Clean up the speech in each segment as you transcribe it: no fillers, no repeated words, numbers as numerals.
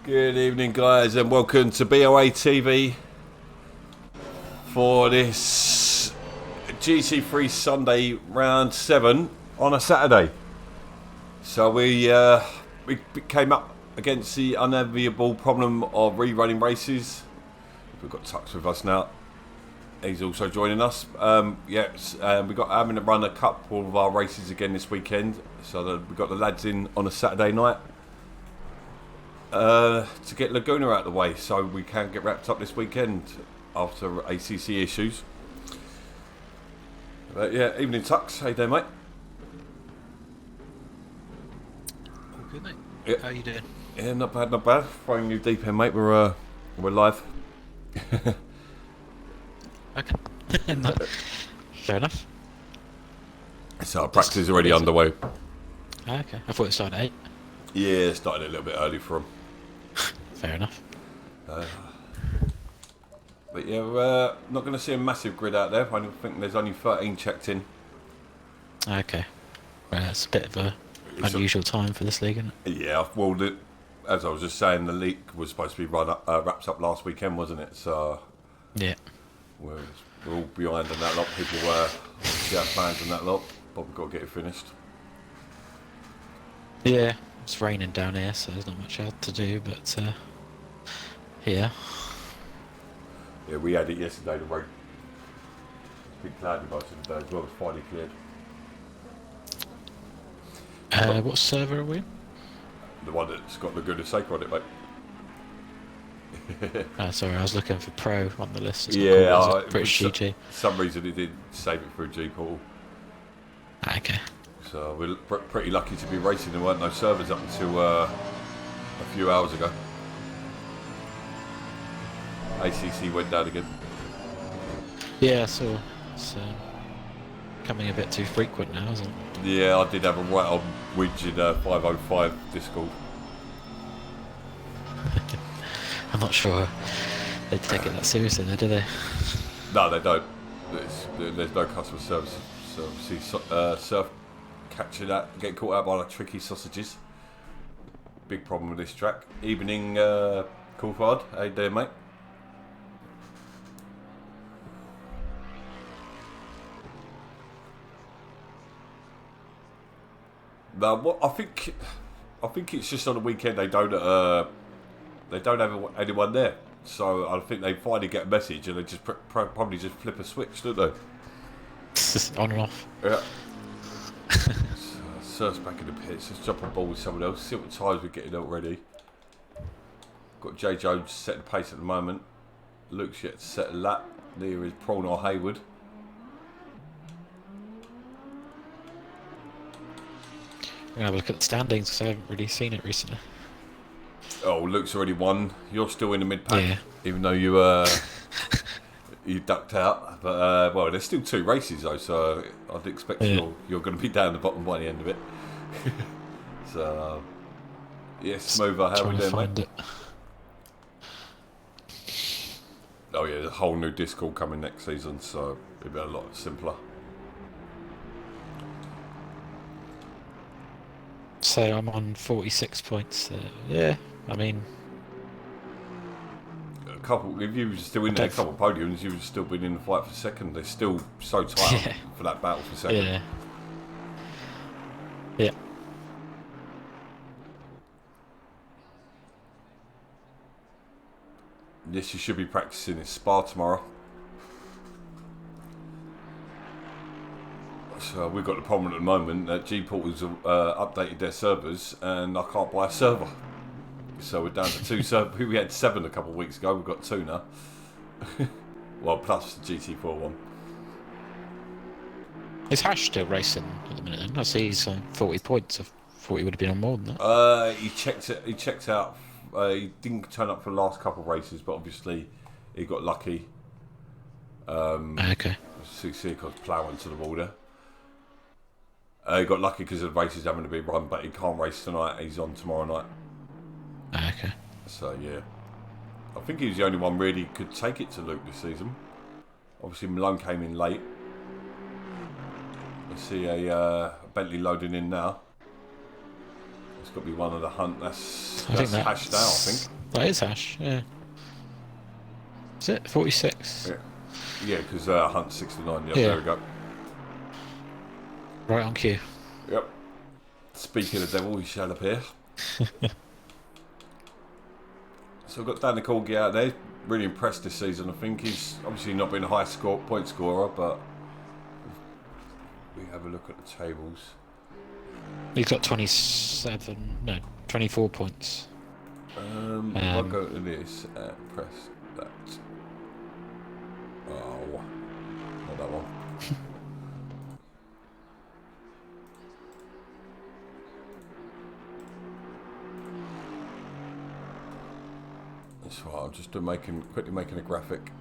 Good evening, guys, and welcome to BoATV for this GT3 Sunday round 7 on a Saturday. So we came up against the unenviable problem of rerunning races. We've got Tux with us now. He's also joining us. We've got having to run a couple of our races again this weekend. So we've got the lads in on a Saturday night to get Laguna out of the way, so we can get wrapped up this weekend after ACC issues. But yeah, evening Tux. How you doing, mate? All good, mate. Yeah. How you doing? Yeah, not bad, not bad. Throwing you deep in, mate. We're live. Okay. Fair enough. So our practice is already underway. Okay. I thought it started at 8. Yeah, it started a little bit early for them. Fair enough. But yeah, we're not going to see a massive grid out there. I think there's only 13 checked in. Okay. Well, that's a bit of a unusual time for this league, isn't it? Yeah, well, as I was just saying, the league was supposed to be wrapped up last weekend, wasn't it? So Yeah. we're all behind on that lot. People have plans on that lot, but we've got to get it finished. Yeah. It's raining down here, so there's not much else to do, but here. Yeah, we had it yesterday, the rain. It's been cloudy most of the day as well. It's finally cleared. What server are we in? The one that's got Laguna Seca on it, mate. Sorry, I was looking for Pro on the list. It's Yeah, not called, British GT. For some reason it didn't save it through G Portal. Okay. So we're pretty lucky to be racing. There weren't no servers up until a few hours ago. ACC went down again. Yeah, I saw. It's becoming a bit too frequent now, isn't it? Yeah, I did have a right on widge in 505 Discord. I'm not sure they take it that seriously, though, do they? No, they don't. There's no customer service. So obviously, surf catching that, getting caught out by the tricky sausages. Big problem with this track. Evening, Coulthard. How you doing, mate? No, what I think it's just on the weekend they don't have anyone there. So I think they finally get a message and they just probably just flip a switch, don't they? On and off. Yeah. Surf's back in the pits. Let's jump on board with someone else. See what times we're getting already. Got J Jones setting the pace at the moment. Luke's yet to set a lap. Near is Prawn or Hayward. I'm going to have a look at the standings because I haven't really seen it recently. Oh, Luke's already won. You're still in the mid pack, Yeah. even though you you ducked out. But well, there's still 2 races though, so I'd expect you're going to be down the bottom by the end of it. So yeah, Smoother, how we doing, mate? Oh yeah, there's a whole new Discord coming next season, so it'll be a lot simpler. So I'm on 46 points. Yeah, I mean, A couple. If you were still in there, a couple of podiums, you would still been in the fight for second. They're still so tight for that battle for second. yeah. Yeah. Yes, you should be practicing in Spa tomorrow. So we've got the problem at the moment that G-Portal's updated their servers and I can't buy a server. So we're down to 2 servers. We had 7 a couple of weeks ago. We've got 2 now. Well, plus the GT4 one. Is Hash still racing at the minute? I see he's on 40 points. I thought he would have been on more than that. He checked it. He checked out. He didn't turn up for the last couple of races, but obviously he got lucky. Okay. Seca was ploughing to the border. He got lucky because the race is having to be run, but he can't race tonight. He's on tomorrow night. Okay. So yeah, I think he was the only one really could take it to Luke this season. Obviously Malone came in late. I see a Bentley loading in now. It's got to be one of the Hunt. That's think hashed out, I think. That is hash, yeah. Is it? 46? Yeah, because Hunt's 69. Yep, Yeah. there we go. Right on cue. Yep. Speaking of devil, he showed up here. So we've got Danny Corgi out there. Really impressed this season. I think he's obviously not been a high point scorer, but we have a look at the tables. He's got 24 points. If I go to this and press that. Oh, not that one. That's right. I'm just quickly making a graphic.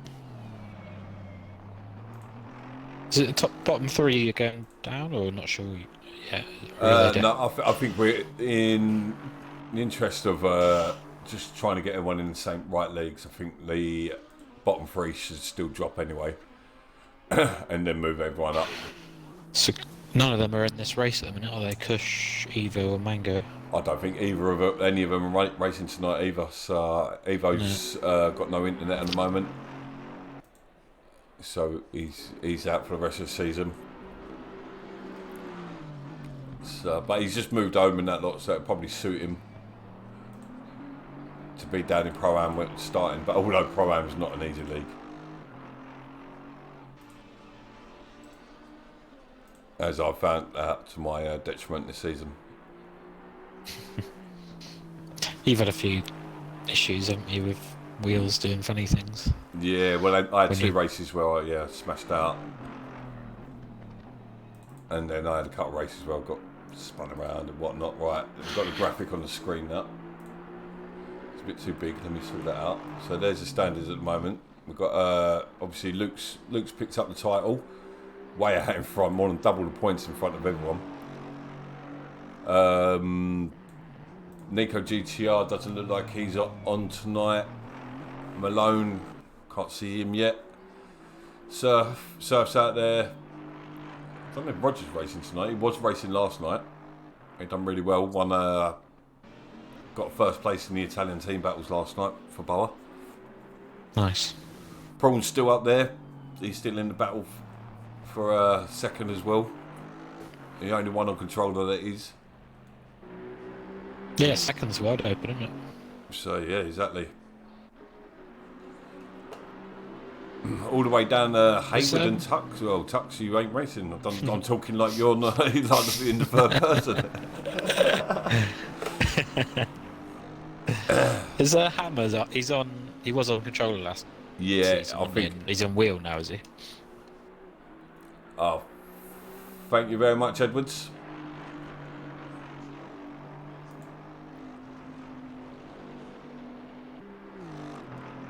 Is it the bottom three are going down, or not sure yet? No, I think we're in the interest of just trying to get everyone in the same right leagues. I think the bottom three should still drop anyway, and then move everyone up. So none of them are in this race at the minute, are they? Kush, Evo, or Mango? I don't think any of them are racing tonight either. So Evo's got no internet at the moment, so he's out for the rest of the season. So, but he's just moved home and that lot, so it'll probably suit him to be down in Pro-Am starting. But although Pro-Am is not an easy league, as I found out to my detriment this season. You've had a few issues, haven't you, with wheels doing funny things? Yeah, well, I had two races where I smashed out, and then I had a couple of races where I got spun around and whatnot. Right, I've got the graphic on the screen now. It's a bit too big. Let me sort that out. So there's the standards at the moment. We've got obviously Luke's picked up the title, way out in front, more than double the points in front of everyone. Nico GTR doesn't look like he's on tonight. Malone, can't see him yet. Surf's out there. I don't know if Roger's racing tonight. He was racing last night. He done really well. Won, got first place in the Italian team battles last night for BoA. Nice. Prawn's still up there. He's still in the battle for second as well. The only one on controller that is. Yeah, second's wide open, isn't it? So yeah, exactly. All the way down Hayward and Tux. Well, Tux, you ain't racing. I'm talking like you're not, like in the third person. Is Hammers? He was on controller last. Yeah, season, I think he's on wheel now, is he? Oh, thank you very much, Edwards.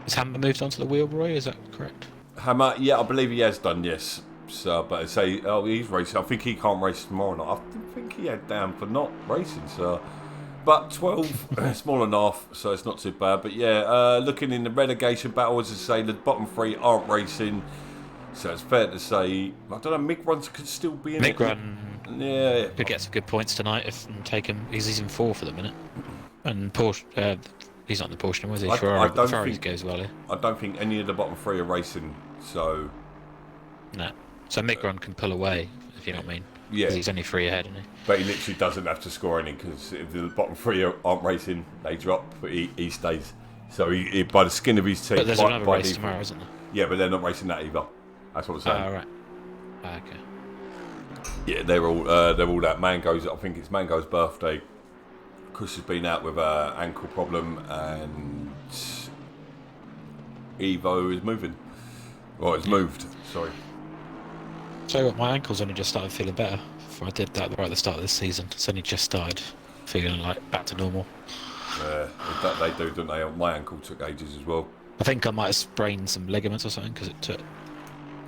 Has Hammer moved on to the wheel, Roy? Is that correct? Hammer, yeah, I believe he has done, yes. So, but I say, he's racing. I think he can't race tomorrow night. I think he had down for not racing. So, but 12, small enough, so it's not too bad. But yeah, looking in the relegation battle, as I say, the bottom three aren't racing. So it's fair to say, I don't know, Mick Runs could still be in Mick it. Run could get some good points tonight and take him. He's in fourth at the minute. And Porsche, he's not in the Porsche anymore, is he? Ferrari goes well here. I don't think any of the bottom three are racing, so... No. So Mick Run can pull away, if you know what I mean. Yeah. Because he's only 3 ahead, isn't he? But he literally doesn't have to score any, because if the bottom three aren't racing, they drop, but he stays. So he by the skin of his teeth... But there's another race tomorrow, isn't there? Yeah, but they're not racing that either. That's what I'm saying. Oh, right. Okay. Yeah, they're all at Mango's. I think it's Mango's birthday. Chris has been out with an ankle problem, and Evo is moving. Well, it's moved. Sorry. So what, my ankle's only just started feeling better. I did that right at the start of this season. It's only just started feeling like back to normal. Yeah, they do, don't they? My ankle took ages as well. I think I might have sprained some ligaments or something because it took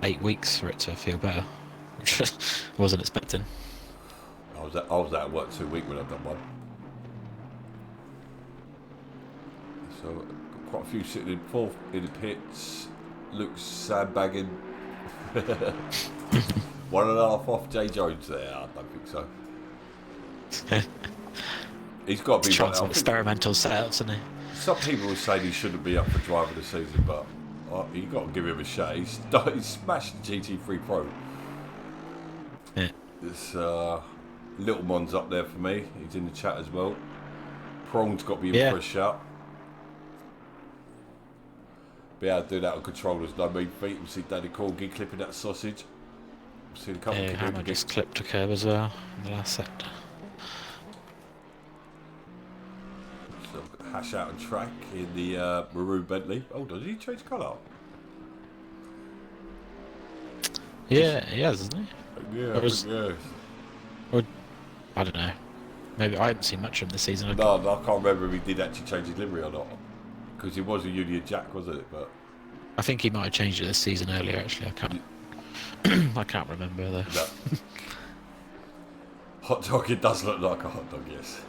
8 weeks for it to feel better, which I wasn't expecting. I was out at work 2 weeks when I've done one. So got quite a few sitting in fourth in the pits. Luke's sandbagging. 1.5 off Jay Jones there. I don't think so. He's got to be trying some experimental setups, isn't he? Some people will say he shouldn't be up for driver of the season, but you've got to give him a shot. He's smashed the GT3 Pro. Yeah. There's Little Mon's up there for me. He's in the chat as well. Prong's got to be in for a shout. Be able to do that on controllers, no mean feet. We'll see Danny Corgi clipping that sausage. We've seen a couple of Hammer just clipped a curb as well in the last sector. So Hash out and track in the maroon Bentley. Oh, did he change colour? Yeah, he has, hasn't he? Yeah, yeah. Or, I don't know. Maybe I haven't seen much of him this season. No, I can't remember if he did actually change his livery or not. Because he was a Union Jack, wasn't it? But I think he might have changed it this season earlier. Actually, I can't. I can't remember though. No. Hot dog. It does look like a hot dog, yes.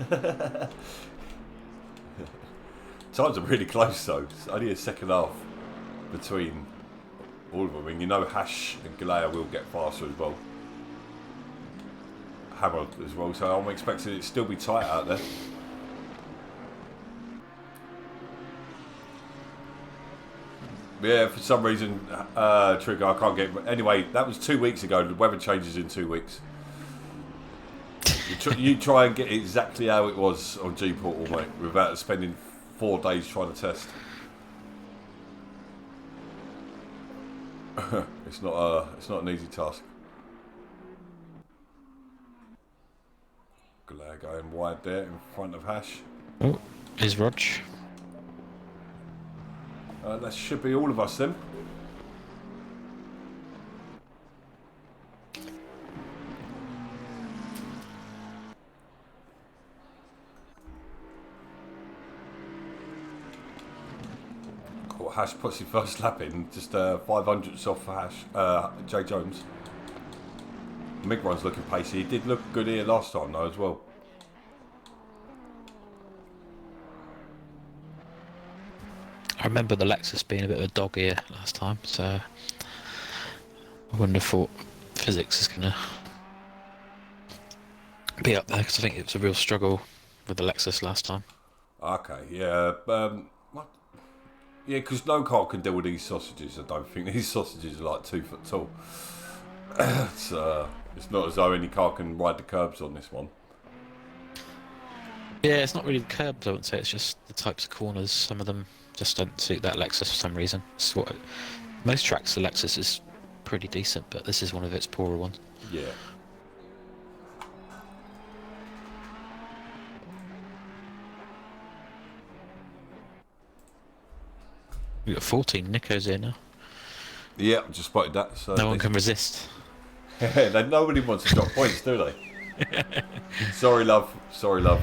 Times are really close though. It's only a second half between all of them. And you know, Hash and Galea will get faster as well. Hammer as well. So I'm expecting it to still be tight out there. Yeah, for some reason, Trigger, I can't get... Anyway, that was 2 weeks ago. The weather changes in 2 weeks. You try and get exactly how it was on G-Portal, mate, without spending 4 days trying to test. It's not an easy task. Galea going wide there in front of Hash. Oh, here's Rog. That should be all of us then. Cool. Hash puts his first lap in, just 500ths off for Hash. Jay Jones. Mig Run's looking pacey. He did look good here last time though as well. I remember the Lexus being a bit of a dog ear last time, so I wouldn't have thought physics is going to be up there, because I think it was a real struggle with the Lexus last time. Okay, yeah. Yeah, because no car can deal with these sausages. I don't think these sausages are like 2 foot tall. It's not as though any car can ride the curbs on this one. Yeah, it's not really the curbs, I wouldn't say. It's just the types of corners. Some of them just don't suit that Lexus for some reason. It's what most tracks, the Lexus is pretty decent, but this is one of its poorer ones. Yeah. We've got 14 Nicos here now. Yeah, I just spotted that. So no one can resist. Nobody wants to drop points, do they? Sorry, love. Sorry, love.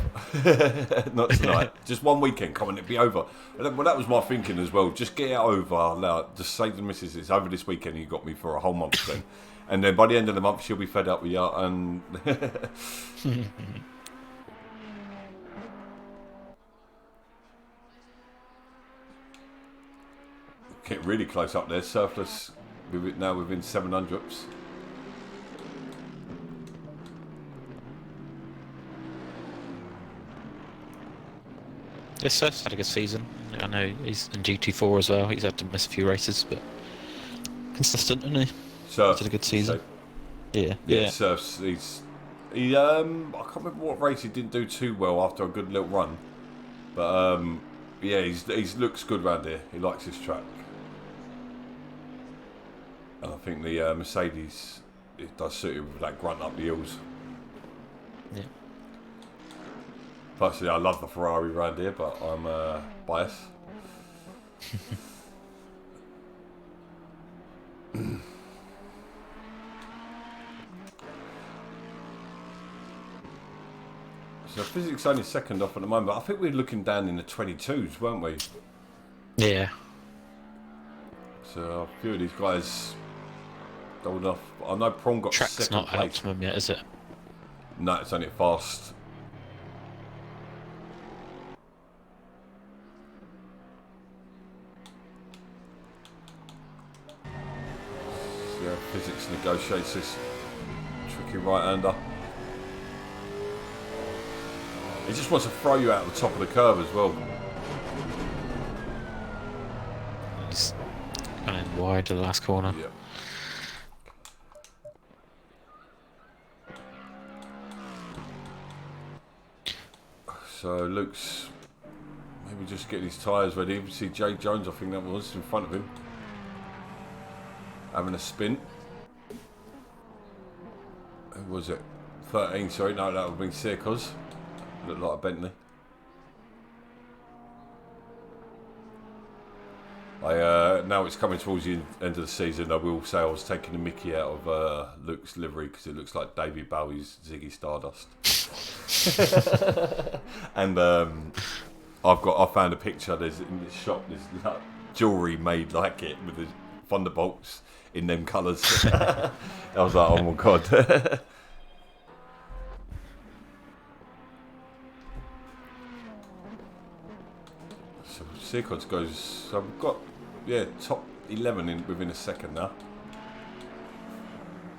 Not tonight. Just one weekend. Come on, it'll be over. Well, that was my thinking as well. Just get it over. Now, just say to the missus, it's over this weekend. You got me for a whole month then. And then by the end of the month, she'll be fed up with you. And get really close up there. Surplus now within 700ths. Yes, Surf's had a good season. I know he's in GT4 as well. He's had to miss a few races, but consistent, isn't he? Surf had a good season. So, yeah. Surf's. I can't remember what race he didn't do too well after a good little run, but yeah, he's looks good round here. He likes this track, and I think the Mercedes it does suit him with that grunt up the hills. Yeah. Personally, I love the Ferrari round here, but I'm biased. So physics only second off at the moment. I think we're looking down in the 22s, weren't we? Yeah. So a few of these guys doubled off. I know Prong got Track's second not place. optimum yet, is it? No, it's only fast. Yeah, physics negotiates this tricky right-hander. He just wants to throw you out the top of the curve as well. He's going wide to the last corner. Yep. So Luke's maybe just getting his tyres ready. You see Jay Jones, I think that was, in front of him. Having a spin. Who was it? 13, sorry. No, that would be Seca's. Looked like a Bentley. Now it's coming towards the end of the season. I will say I was taking the mickey out of Luke's livery because it looks like David Bowie's Ziggy Stardust. And I found a picture. There's in this shop. There's like jewellery made like it with the Thunderbolts in them colours. I was like, oh my god. So Sequence goes. So we've got top 11 within a second now.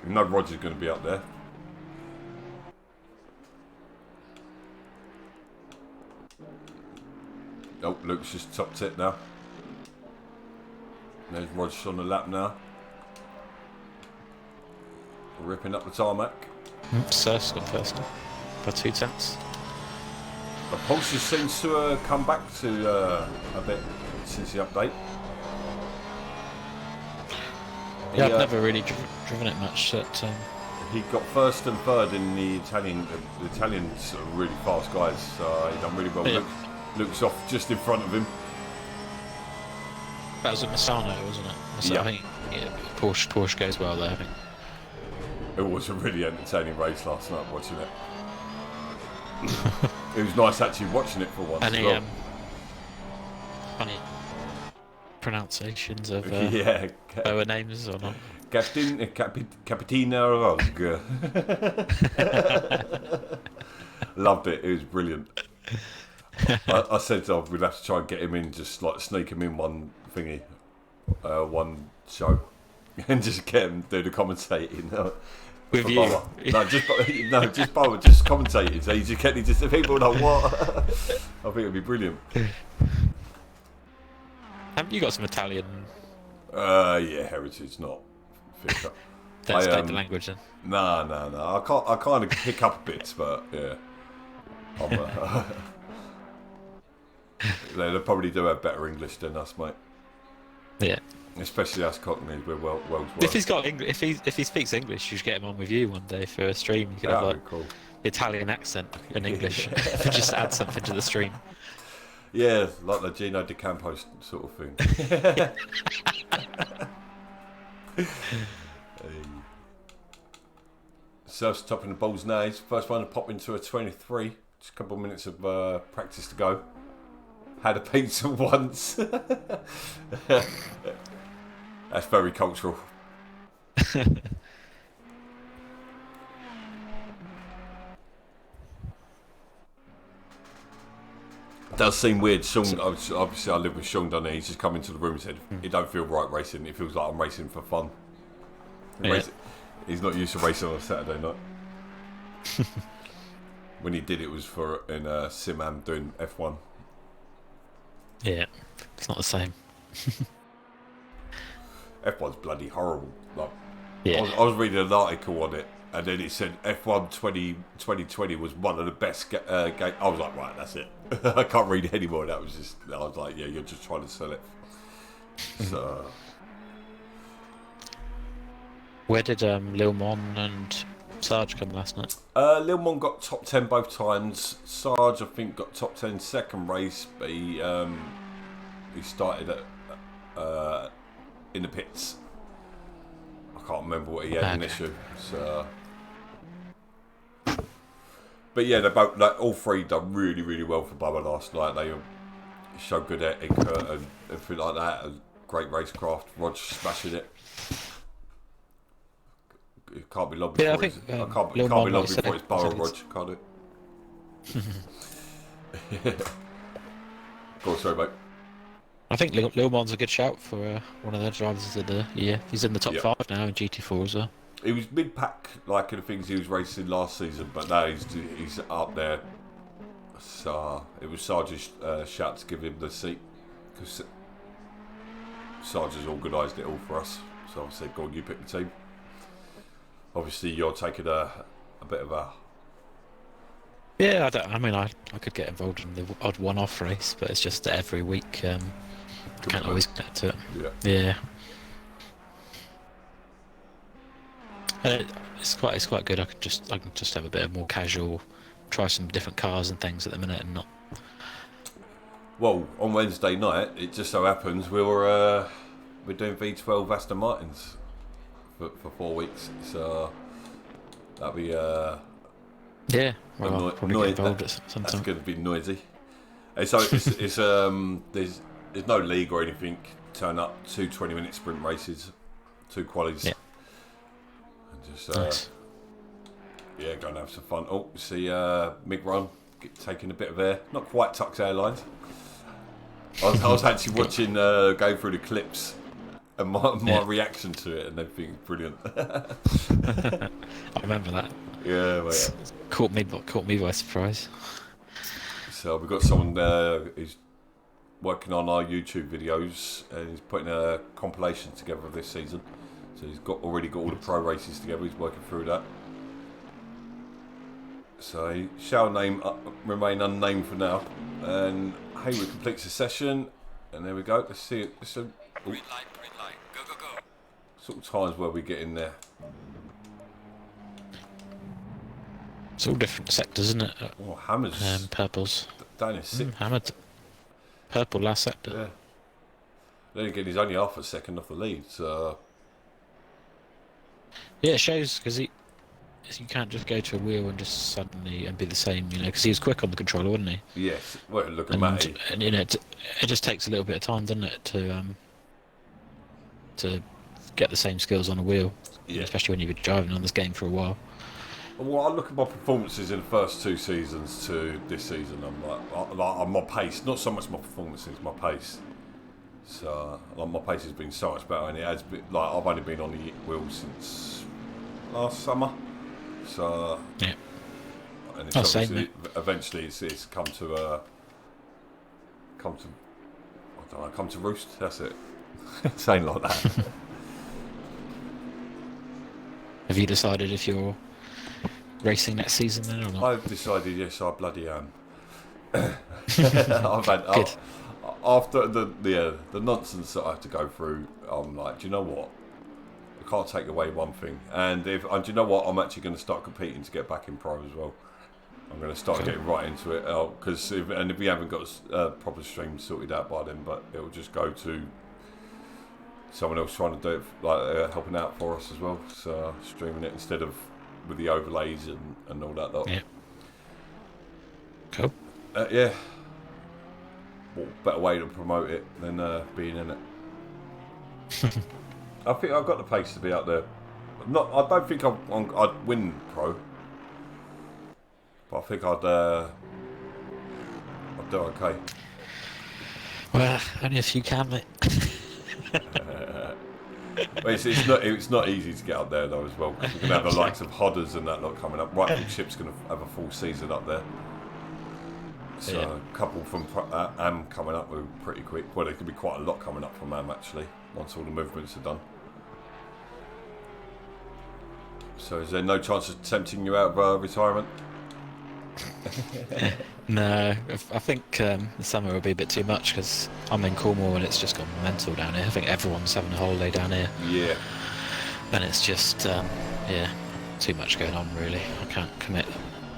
We know Roger's going to be up there. Oh, Luke's just top tip now. There's Roger on the lap now. Ripping up the tarmac. Surf's gone first now, by 2 tenths. The pulse seems to come back to a bit since the update. Yeah, I've never really driven it much. He got first and third in the Italian. The Italians are really fast guys, so he done really well. Yeah. Luke's off just in front of him. That was a Misano, wasn't it? Yeah. I think Porsche goes well there, I think. It was a really entertaining race last night watching it. It was nice actually watching it for once. Any as well. funny pronunciations of yeah, BoA names or not? Capitino Rog. Loved it. It was brilliant. I said we'd have to try and get him in, just like sneak him in one thingy, one show, and just get him do the commentating. With you? Just BoA, just commentating. So you just get the people like what? I think it'd be brilliant. Haven't you got some Italian? Yeah, heritage, not pick up. Don't speak the language then. No. I kind of pick up bits, but yeah. They probably do have better English than us, mate. Yeah. Especially us Cockneys, we're world's worst. If he's got if he speaks English, you should get him on with you one day for a stream. You could have like cool. the Italian accent in English. Just add something to the stream. Yeah, like the Gino De Campos sort of thing. Surf's topping the balls now. He's first one to pop into a 23. Just a couple of minutes of practice to go. Had a pizza once. That's very cultural. It does seem weird. Sean, obviously I live with Sean, doesn't he? He's just come into the room and said, it don't feel right racing. It feels like I'm racing for fun. Yeah. He's not used to racing on a Saturday night. When he did it was for in Simam doing F1. Yeah, it's not the same. F1's bloody horrible. Like, Yeah. I was reading an article on it, and then it said F1 2020 was one of the best games. I was like, right, that's it. I can't read it anymore. I was like, yeah, you're just trying to sell it. So, Where did Lil Mon and Sarge come last night? Lil Mon got top 10 both times. Sarge, I think, got top 10 second race, but he started at in the pits. I can't remember what he had an issue. So, but yeah, they both, like, all three done really, really well for BoA last night. They showed good etiquette and everything like that. And great racecraft. Roger smashing it. It can't be long before I think it can't be long before it's BoA Roger, can't it? Go on, sorry, mate. I think Lil Mon's a good shout for one of their drivers of the year. He's in the top 5 now in GT4 as well. He was mid-pack, like the things he was racing last season, but now he's up there. So it was Sarge's shout to give him the seat because Sarge has organised it all for us. So I said, "Go on, you pick the team." Obviously, you're taking a bit of a. Yeah, I mean, I could get involved in the odd one-off race, but it's just that every week I can't always get to it. Yeah. And it's quite good. I can just have a bit of more casual, try some different cars and things at the minute, and not. Well, on Wednesday night, it just so happens we're doing V12 Aston Martins for 4 weeks, so that'll be Yeah, well, I'll probably get involved at some that's time. going to be noisy. And so it's there's no league or anything. Turn up 2 20-minute sprint races, 2 qualies, Yeah. and just Nice. yeah, go and have some fun. Oh, see Mick Run taking a bit of air, not quite Tux Airlines. I was actually watching going through the clips and my reaction to it and everything. Brilliant. I remember that. Yeah, mate. Caught me by surprise. So we've got someone who's working on our YouTube videos and he's putting a compilation together of this season. So he's already got all the pro races together. He's working through that. So he shall remain unnamed for now. And Hayward completes the session, and there we go. Let's see it. Green light, go, go, go. Sort of times where we get in there. It's all different sectors, isn't it? Oh, Hammer's Purples. down in 6th. Hammered. Purple last sector. Yeah. Then again, he's only half a second off the lead. So Yeah, it shows because you can't just go to a wheel and just suddenly and be the same, because he was quick on the controller, wasn't he? yes, well, look at Matty. And it just takes a little bit of time, doesn't it, to get the same skills on a wheel, Yeah. especially when you've been driving on this game for a while. Well, I look at my performances in the first 2 seasons to this season. I'm I'm my pace, not so much my performances, my pace. So my pace has been so much better, and it has been like I've only been on the wheel since last summer. So Yeah. and it's Same, obviously, mate. eventually it's come to come to roost. That's it. Saying like that. Have you decided if you're racing next season then or not? I've decided, yes, I bloody am. After the nonsense that I have to go through, I'm like, do you know what? I can't take away one thing, and do you know what? I'm actually going to start competing to get back in pro as well. I'm going to start getting right into it, because if we haven't got a proper stream sorted out by then, but it'll just go to someone else trying to do it, like helping out for us as well. So streaming it instead of with the overlays and all that lot. Yeah. Cool. Yeah. What better way to promote it than being in it? I think I've got the pace to be out there. I don't think I'd win pro, but I think I'd do okay. Well, only if you can, mate. But it's not easy to get up there though as well. Cause we're gonna have the likes of Hodders and that lot coming up. Right, Ship's gonna have a full season up there. So Yeah. a couple from AM coming up were pretty quick. Well, there could be quite a lot coming up from AM actually once all the movements are done. So is there no chance of tempting you out of retirement? No, I think the summer will be a bit too much because I'm in Cornwall and it's just gone mental down here. I think everyone's having a holiday down here. Yeah. And it's just, too much going on really. I can't commit.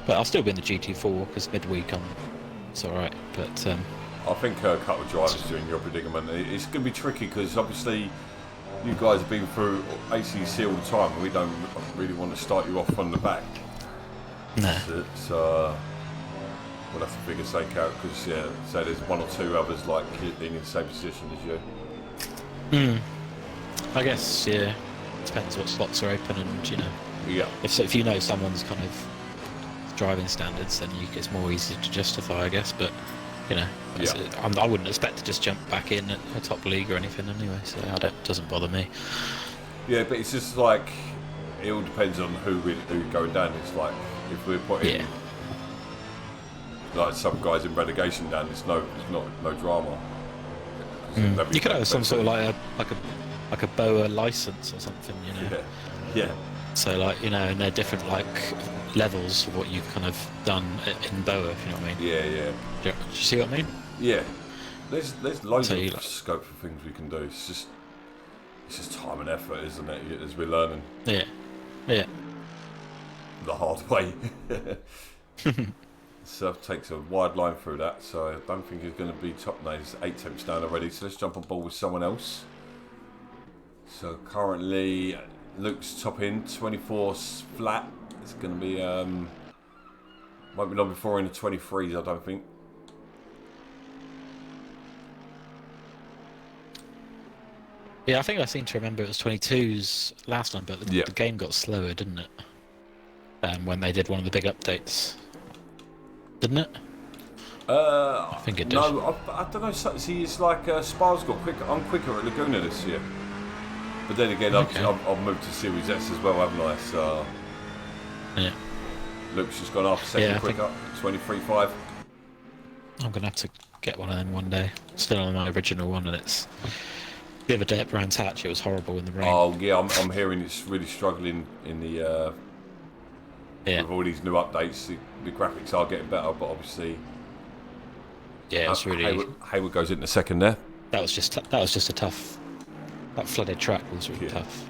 But I'll still be in the GT4 because midweek it's alright. But I think a couple of drivers during your predicament. It's going to be tricky because obviously you guys have been through ACC all the time and we don't really want to start you off from the back. no. So we'll have to figure Seca out because, so there's 1 or 2 others like being in the same position as you. I guess, yeah. Depends what slots are open and, Yeah. if you know someone's kind of driving standards, then it's more easy to justify, I guess. But I wouldn't expect to just jump back in at a top league or anything anyway, so doesn't bother me. Yeah, but it's just like it all depends on who going down. It's like if we're putting like some guys in relegation down. It's not no drama. You could have some sort of like a BoA license or something, you know. Yeah. So like, you know, and they're different like levels of what you've kind of done in BoA, if you know what I mean. Yeah. Do you see what I mean? Yeah. There's loads So of scope for things we can do. It's just time and effort, isn't it? As we're learning. Yeah. The hard way. Surf takes a wide line through that, so I don't think he's going to be top. No, he's 8 temps down already. So let's jump on board with someone else. So currently, Luke's top in 24 flat. It's going to be won't be long before in the 23s. I don't think. Yeah, I think I seem to remember it was 22s last time, but the game got slower, didn't it? When they did one of the big updates, didn't it? I think it did. No, I don't know. See, it's like Spa's got quicker. I'm quicker at Laguna this year. But then again, I've moved to Series S as well, haven't I? So yeah. Luke's just gone half a second quicker, 23.5. I'm gonna have to get one of them one day. Still on my original one, and it's the other day at Brands Hatch. It was horrible in the rain. Oh yeah, I'm hearing it's really struggling in the with all these new updates. The graphics are getting better, but obviously, it's really. Hayward goes into second there. That was just a tough. That flooded track was really tough.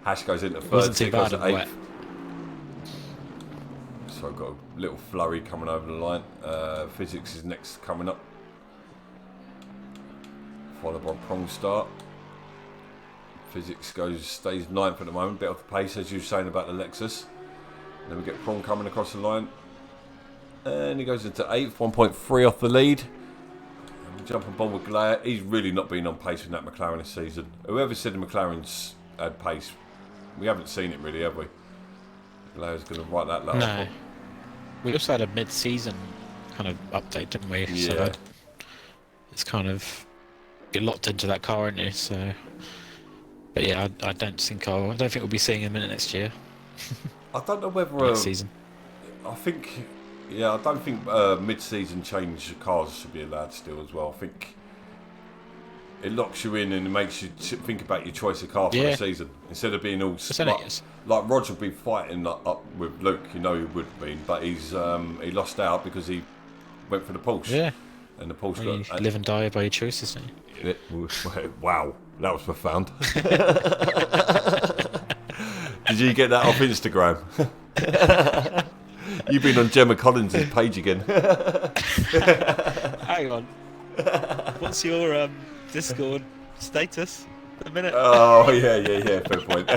Hash goes into third. Wasn't too bad at in wet. So I've got a little flurry coming over the line. Physics is next coming up, followed by Prong start. Physics stays 9th at the moment, bit off the pace as you were saying about the Lexus. Then we get Prong coming across the line, and he goes into 8th, 1.3 off the lead. And we jump on board with Glare. He's really not been on pace with that McLaren this season. Whoever said the McLaren's had pace, we haven't seen it really, have we? Glare's going to write that letter. No. We also had a mid-season kind of update, didn't we? Yeah. So it's kind of get locked into that car, aren't you? So, but yeah, I don't think we'll be seeing him in it next year. I don't know whether next season. I think, I don't think mid-season change cars should be allowed still as well. I think it locks you in and it makes you think about your choice of car for the season instead of being all like Roger would be fighting up with Luke. You know he would have been, but he lost out because he went for the Porsche. Yeah, and the Porsche you live and die by your choices, don't you? Wow, that was profound. Did you get that off Instagram? You've been on Gemma Collins' page again. Hang on. What's your Discord status at the minute? Oh, yeah, fair point.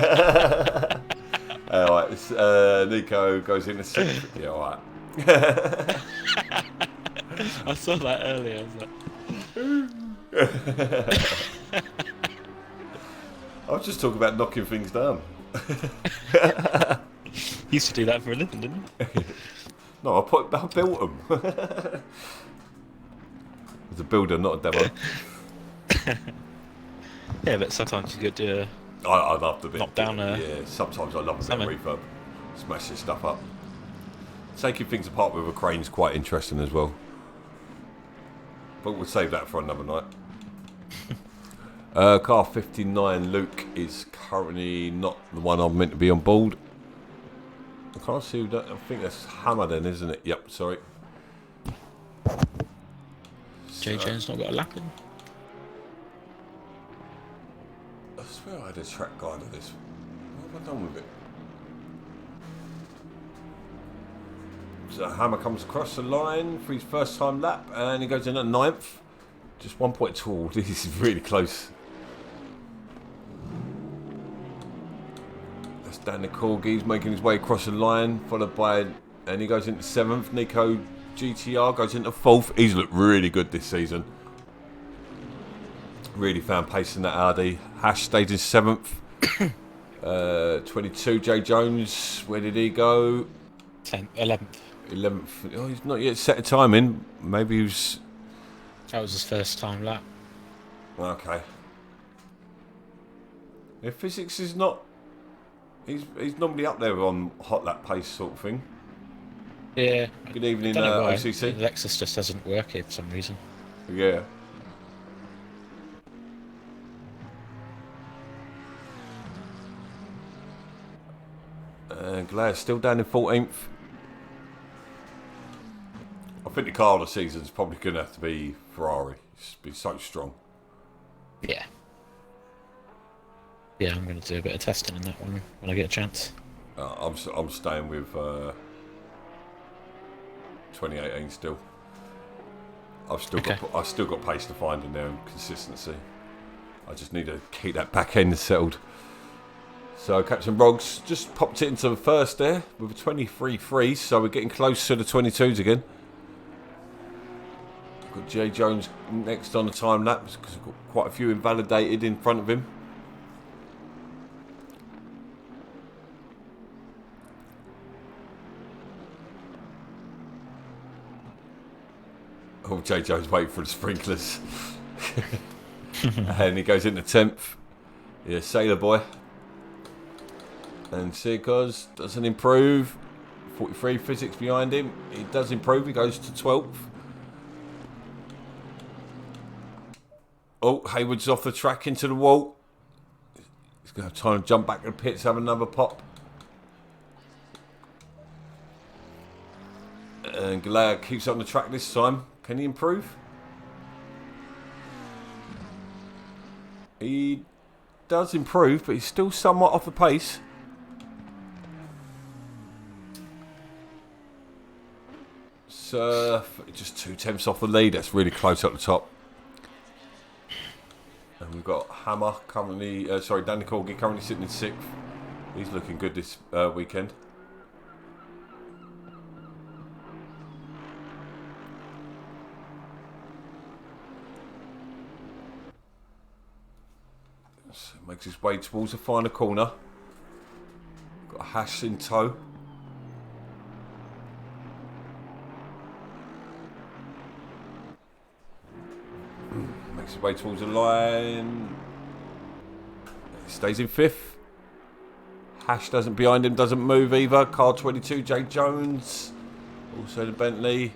Alright, Nico goes in the 6th. Yeah, alright. I saw that earlier. I was just talking about knocking things down. Used to do that for a living, didn't you? No, I built them. As a builder, not a demo. Yeah, but sometimes you could do I love the bit. Knock down sometimes I love a bit of reverb. Smash this stuff up. Taking things apart with a crane's quite interesting as well. But we'll save that for another night. Car 59, Luke is currently not the one I'm meant to be on board. I can't see who that. I think that's Hammer then, isn't it? Yep, sorry. Jay Jones not got a lap in? I swear I had a track guide of this. What have I done with it? So Hammer comes across the line for his first time lap and he goes in at 9th. Just 1.2. This is really close. That's Dan the Corgi's making his way across the line, followed by, and he goes into 7th. Nico GTR goes into 4th. He's looked really good this season. Really found pace in that Audi. Hash stayed in 7th. 22, Jay Jones, where did he go? 11th. 11th. Oh, he's not yet set a time in. Maybe he was... That was his first time lap. Okay. Yeah, physics is not... He's normally up there on hot lap pace sort of thing. Yeah. Good I evening, don't know why. ACC. The Lexus just doesn't work here for some reason. Yeah. Glad still down in 14th. I think the car of the season is probably going to have to be Ferrari. It's been so strong. Yeah. Yeah, I'm going to do a bit of testing in that one when I get a chance. I'm staying with 2018 still. I've still got pace to find in there and consistency. I just need to keep that back end settled. So Captain Roggs just popped it into the first there with a 23.3, so we're getting close to the 22s again. Got Jay Jones next on the time lapse because we've got quite a few invalidated in front of him. Oh, Jay Jones waiting for the sprinklers. And he goes into 10th. Yeah, Sailor Boy. And Seca doesn't improve. 43 physics behind him. He does improve. He goes to 12th. Oh, Hayward's off the track into the wall. He's going to have time to jump back to the pits, have another pop. And Galea keeps on the track this time. Can he improve? He does improve, but he's still somewhat off the pace. Surf, just 2/10 off the lead. That's really close at the top. And we've got Hammer currently, Danny Corgi currently sitting in 6th. He's looking good this weekend. So makes his way towards the final corner. Got a Hash in tow. Makes his way towards the line. He stays in 5th. Hash doesn't behind him, doesn't move either. Car 22, Jay Jones. Also the Bentley.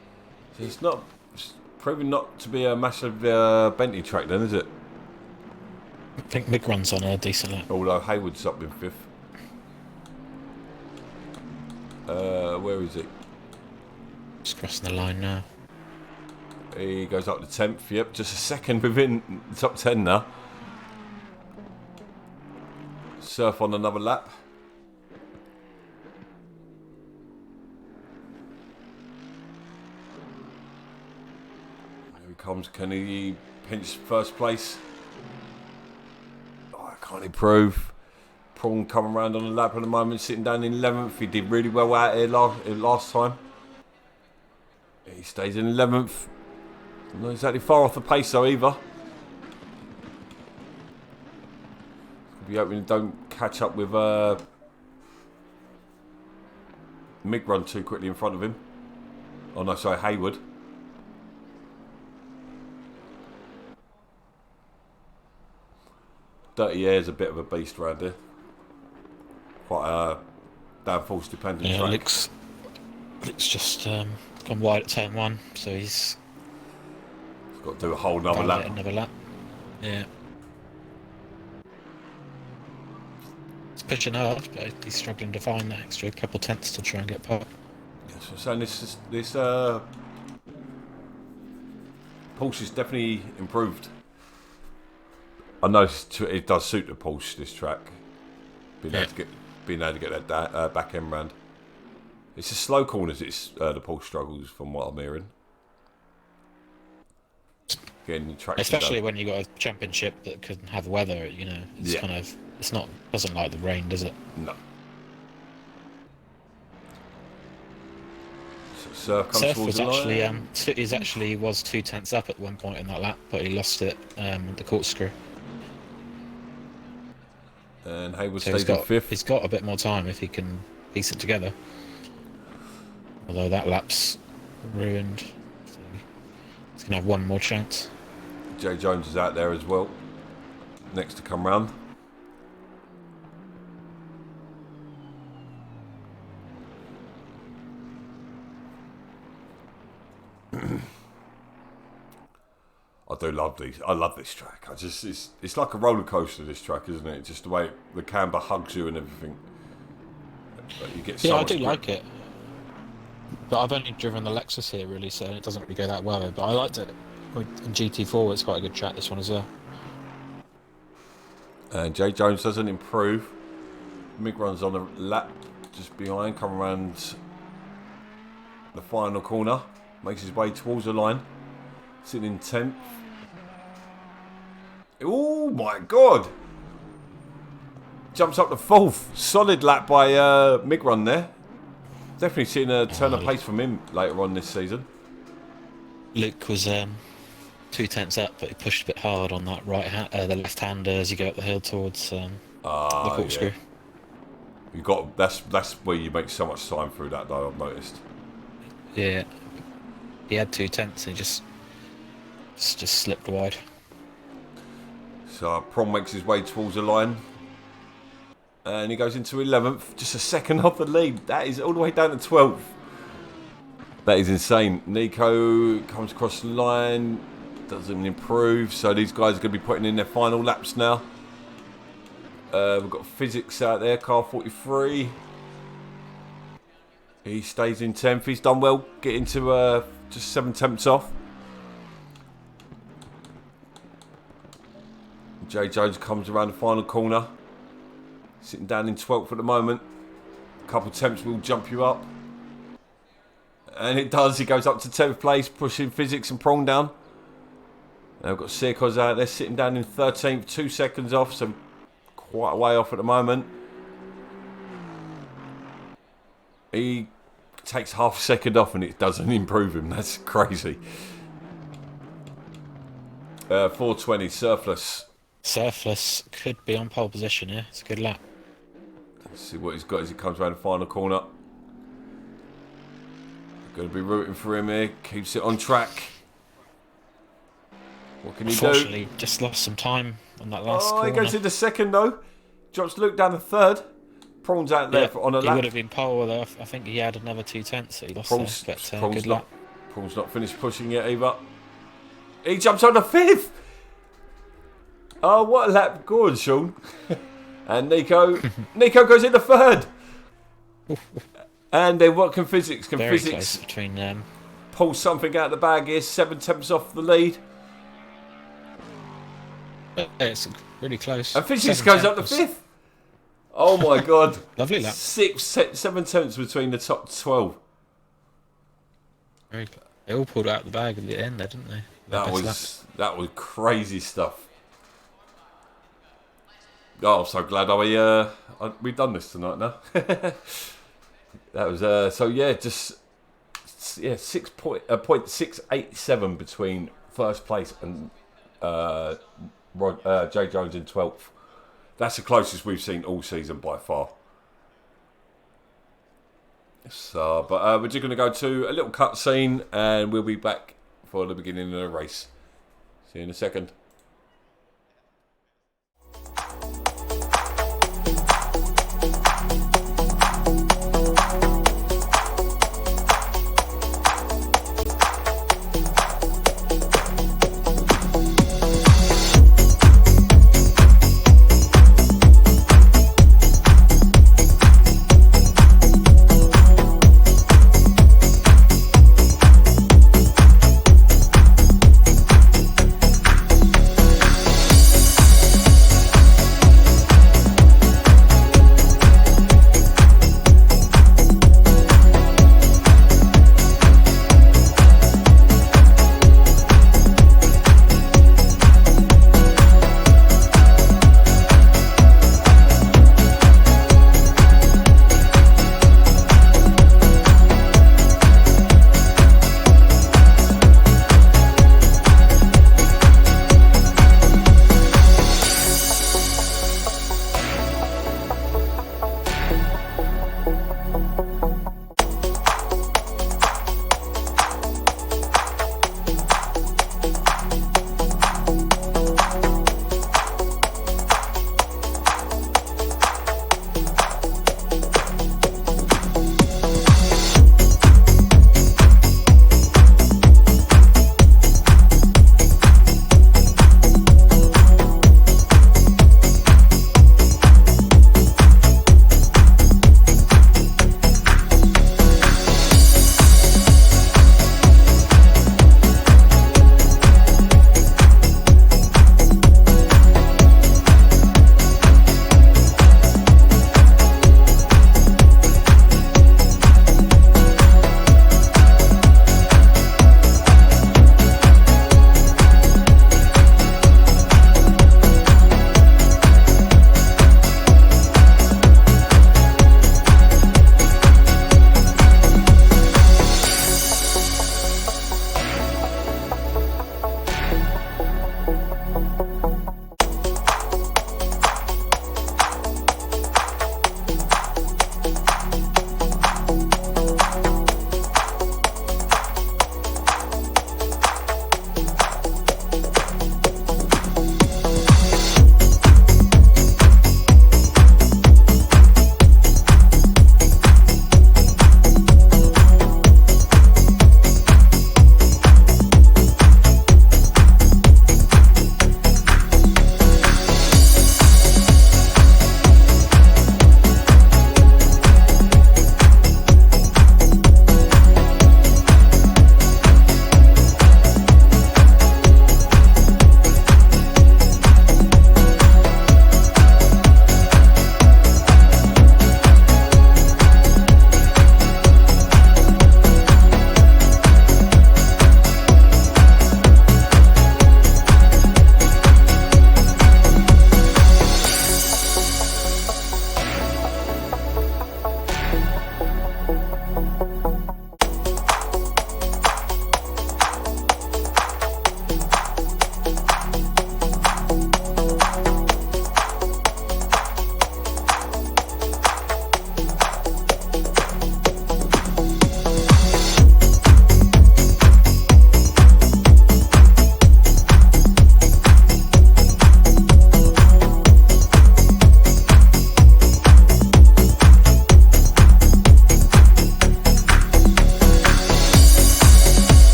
So it's proving not to be a massive Bentley track then, is it? I think Mick runs on a decent lap. Although Hayward's up in 5th. Where is he? Just crossing the line now. He goes up to 10th. Yep, just a second within the top 10 now. Surf on another lap. Here he comes. Can he pinch first place? Oh, I can't improve. Prawn coming around on the lap at the moment, sitting down in 11th. He did really well out here last time. He stays in 11th. Not exactly far off the pace though either. Be hoping he don't catch up with Mick run too quickly in front of him. Oh no, sorry, Hayward. Dirty Air's a bit of a beast around here. Quite a downforce dependent track. Luke's just gone wide at turn 1, so he's got to do a whole another lap. Another lap. Yeah. It's pushing hard, but he's struggling to find that extra couple tenths to try and get past. Yes, I'm saying this Porsche's definitely improved. I know it does suit the Porsche, this track. Being able to get that back end round. It's the slow corners. It's the Porsche struggles from what I'm hearing. Getting the traction Especially done. when you got a championship that can have weather. You know, it's kind of doesn't like the rain, does it? No. Surf comes Surf towards was the line. actually was 2 tenths up at one point in that lap, but he lost it the corkscrew. And Hayward So stays in 5th. he's got a bit more time if he can piece it together. Although that lap's ruined. So he's going to have one more chance. Jay Jones is out there as well. Next to come round. I do love these. I love this track. It's like a roller coaster. This track, isn't it? Just the way the camber hugs you and everything. But you get so Yeah, I much do grip. like it. But I've only driven the Lexus here, really, so it doesn't really go that well. But I liked it. In GT4, it's quite a good track, this one as well. And Jay Jones doesn't improve. Mick runs on a lap just behind, come around the final corner, makes his way towards the line, sitting in 10th. Oh my God! Jumps up to 4th. Solid lap by Mick run there. Definitely seeing a turn of pace from him later on this season. Luke was 2 tenths up, but he pushed a bit hard on that the left hander as you go up the hill towards the corkscrew. Yeah. You got that's where you make so much time through that, though. I've noticed. Yeah, he had 2 tenths and he just slipped wide. So Prom makes his way towards the line, and he goes into 11th, just a second off the lead. That is all the way down to 12th. That is insane. Nico comes across the line, doesn't improve. So these guys are going to be putting in their final laps now. We've got Physics out there, car 43. He stays in 10th. He's done well, getting to just 7 tenths off. Jay Jones comes around the final corner, sitting down in 12th at the moment. A couple of attempts will jump you up. And it does. He goes up to 10th place, pushing Physics and Prong down. Now we've got Seca out there, sitting down in 13th, 2 seconds off, so quite a way off at the moment. He takes half a second off and it doesn't improve him. That's crazy. 420, Surplus. Surplus could be on pole position here. It's a good lap. Let's see what he's got as he comes around the final corner. Going to be rooting for him here. Keeps it on track. What can he do? Unfortunately, just lost some time on that last corner. He goes to the second though. Drops Luke down the third. Prawn's out there on a he lap. would have been pole though. I think he had another 2 tenths that he lost there. But good lap. Prawn's not finished pushing yet either. He jumps on the 5th. Oh, what a lap. Go on, Sean. And Nico goes in the 3rd. And then what can Physics? Can Very Physics close between them. pull something out of the bag here? 7 tenths off the lead. It's really close. And Physics goes up to 5th. Oh my God. Lovely lap. 7 tenths between the top 12. Very, they all pulled out the bag at the end there, didn't they? That was crazy stuff. Oh, I'm so glad we've done this tonight now. That was so yeah, just 6.687 between first place and Jay Jones in 12th. That's the closest we've seen all season by far. So, but we're just going to go to a little cut scene and we'll be back for the beginning of the race. See you in a second.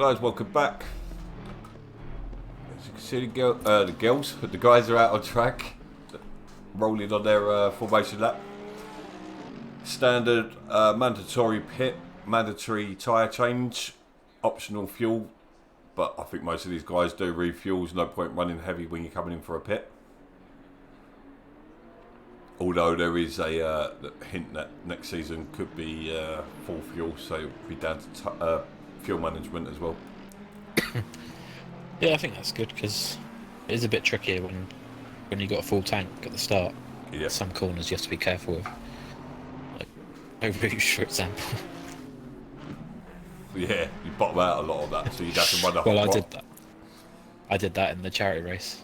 guys, welcome back. As you can see, the guys are out on track, rolling on their formation lap. Standard mandatory pit, mandatory tyre change, optional fuel, but I think most of these guys do refuels. No point running heavy when you're coming in for a pit. Although there is a hint that next season could be full fuel, so it would be down to fuel management as well. Yeah, I think that's good because it is a bit trickier when you got a full tank at the start. Yeah. Some corners you have to be careful with, like Eau Rouge, for example. Yeah, you bottom out a lot of that, so you'd have to run a Well, hot I rod. did that. I did that in the charity race.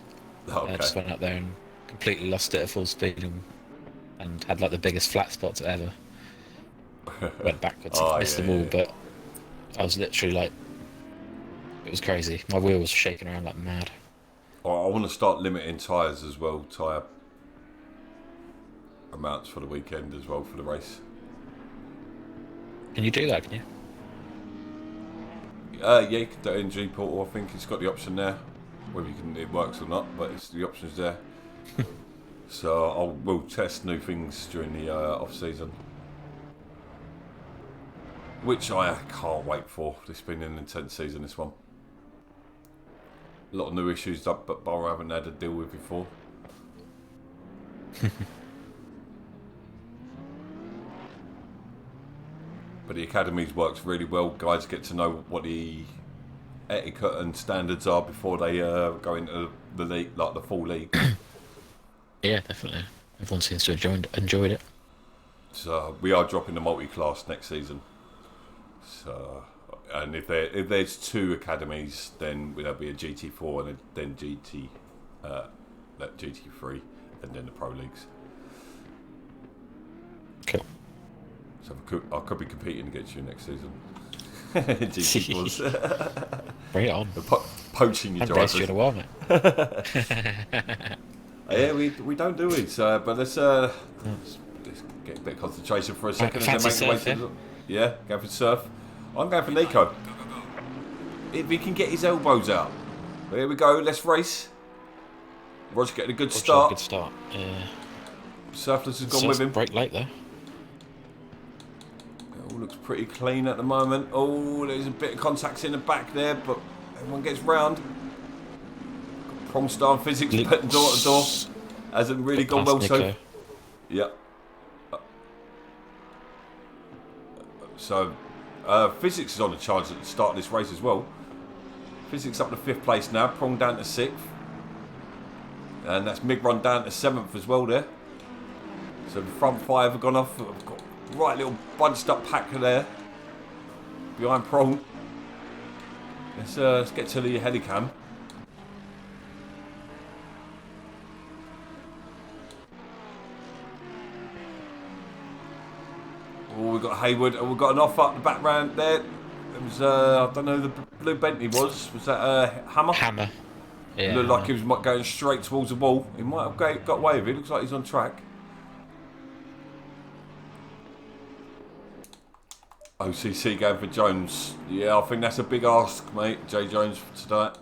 Okay. I just went out there and completely lost it at full speed and had like the biggest flat spots ever. Went backwards and missed the wall, but I was literally like, it was crazy. My wheel was shaking around like mad. I want to start limiting tyres as well, tyre amounts for the weekend as well for the race. Can you do that, can you? Yeah, you can do it in G Portal. I think it's got the option there. Whether it works or not, but the option's there. So we'll test new things during the off season, which I can't wait for. It's been an intense season, this one. A lot of new issues that Bar haven't had to deal with before. But the academies works really well. Guys get to know what the etiquette and standards are before they go into the league, like the full league. Yeah, definitely. Everyone seems to have enjoyed it. So we are dropping the multi-class next season. So, and if there's 2 academies, then there'll be a GT4 and then GT3, and then the pro leagues. Cool. So I could be competing against you next season. GT4s. Bring it on. Poaching your I've raced you in a while, mate. Yeah, we don't do it. So, but let's get a bit of concentration for a second and then Fancy make the way surf, to yeah, go for surf. I'm going for Nico. If he can get his elbows out. Here we go. Let's race. Rod's getting a good start. Good start. Yeah. Surfless has gone with him. Break late though. It all looks pretty clean at the moment. Oh, there's a bit of contacts in the back there, but everyone gets round. Prong Star and Physics putting door to door. Hasn't really gone well so. Yeah. So, Physics is on the charge at the start of this race as well. Physics up to 5th place now. Prong down to 6th. And that's Migron down to 7th as well there. So the front 5 have gone off. I've got a right little bunched up pack there. Behind Prong. Let's get to the helicam. Oh, we've got Hayward, and we've got an off up the back round there. It was, I don't know who the blue Bentley was. Was that Hammer? Hammer. Yeah. Looked like he was going straight towards the wall. He might have got away with it. Looks like he's on track. OCC going for Jones. Yeah, I think that's a big ask, mate. Jay Jones for tonight.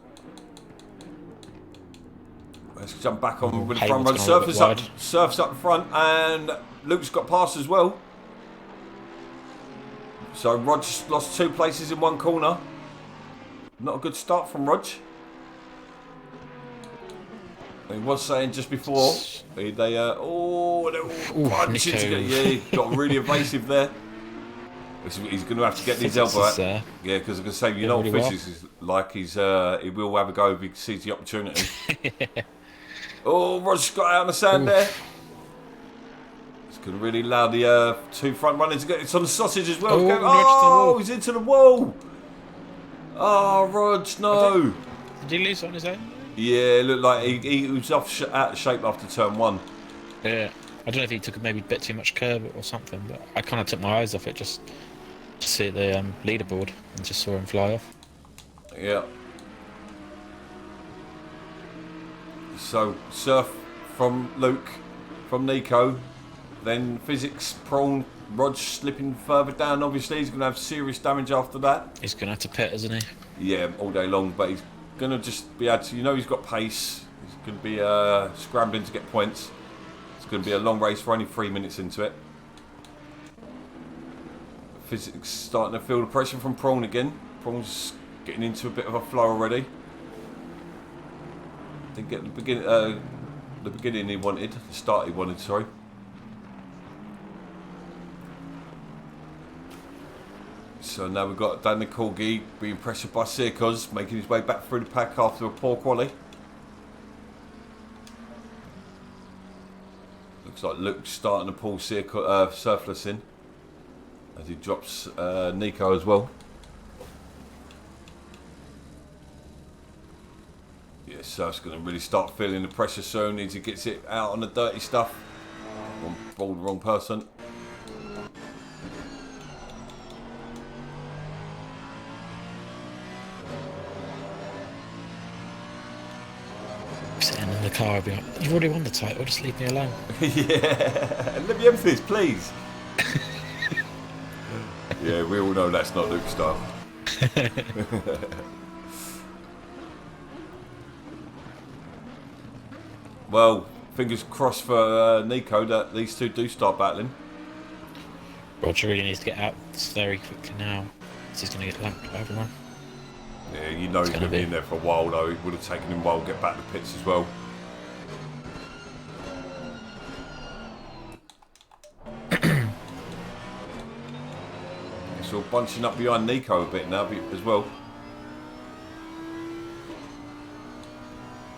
Let's jump back on with the front run. Surf's up front, and Luke's got past as well. So Rog lost 2 places in one corner. Not a good start from Rog. He was saying just before they punch it together. Yeah, he got really evasive there. He's going to have to get his elbow out. Yeah, because I'm going to say, you know what Physics is like. He will have a go if he sees the opportunity. Oh, Rod's got out on the sand there. It's going to really allow the 2 front runners to get. It's on the sausage as well. He's into the wall. Oh, Rog, no. Did he lose on his own? Yeah, it looked like he was out of shape after turn 1. Yeah. I don't know if he took maybe a bit too much curb or something, but I kind of took my eyes off it just to see the leaderboard and just saw him fly off. Yeah. So, surf from Luke, from Nico, then Physics, Prawn, Rog slipping further down. Obviously, he's going to have serious damage after that. He's going to have to pit, isn't he? Yeah, all day long, but he's going to just be able to, he's got pace. He's going to be scrambling to get points. It's going to be a long race. We're only 3 minutes into it. Physics starting to feel the pressure from Prawn again. Prawn's getting into a bit of a flow already. Didn't get the beginning he wanted, the start he wanted, sorry. So now we've got Danny Corgi being pressured by Seca, making his way back through the pack after a poor quali. Looks like Luke's starting to pull Seca, Surplus in as he drops Nico as well. Yeah, Surf's going to really start feeling the pressure soon as he gets it out on the dirty stuff. Balled the wrong person. Sitting in the car, I'd be like, you've already won the title, just leave me alone. Yeah, let me empty this, please. Yeah, we all know that's not Luke's style. Well, fingers crossed for Nico that these two do start battling. Roger really needs to get out very quickly now. He's going to get lapped by everyone. Yeah, he's going to be in there for a while though. It would have taken him a while to get back to pits as well. It's all bunching up behind Nico a bit now as well.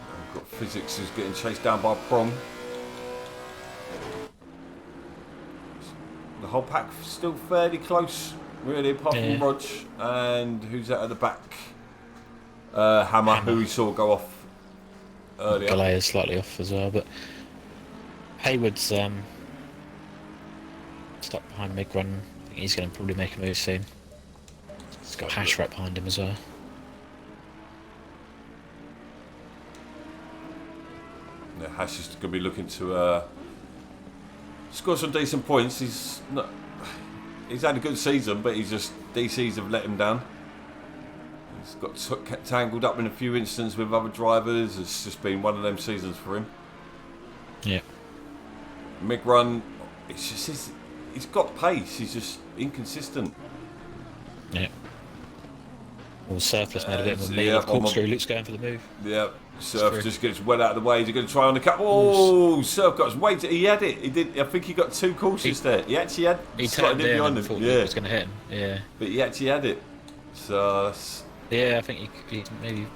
We've got Physics who's getting chased down by Prong. The whole pack still fairly close, really, apart from Rog and who's out at the back? Hammer, who we saw go off earlier. Galea's slightly off as well, but Hayward's stuck behind mid-run. I think he's going to probably make a move soon. He's got Hash right behind him as well. Yeah, Hash is going to be looking to score some decent points. He's had a good season, but DCs have let him down. He's got tangled up in a few instances with other drivers. It's just been one of them seasons for him. Yeah. Mid-run, he's got pace. He's just inconsistent. Yeah. Well, Surplus made a bit of a meal of corkscrew. Luke's going for the move. Yeah. Surf just gets well out of the way. He's going to try on the cut. Oh, Surf got his weight. He had it. He did. I think he got two cautions there. He actually had. He turned in and thought Luke was going to hit him. Yeah. But he actually had it. So. Yeah, I think he maybe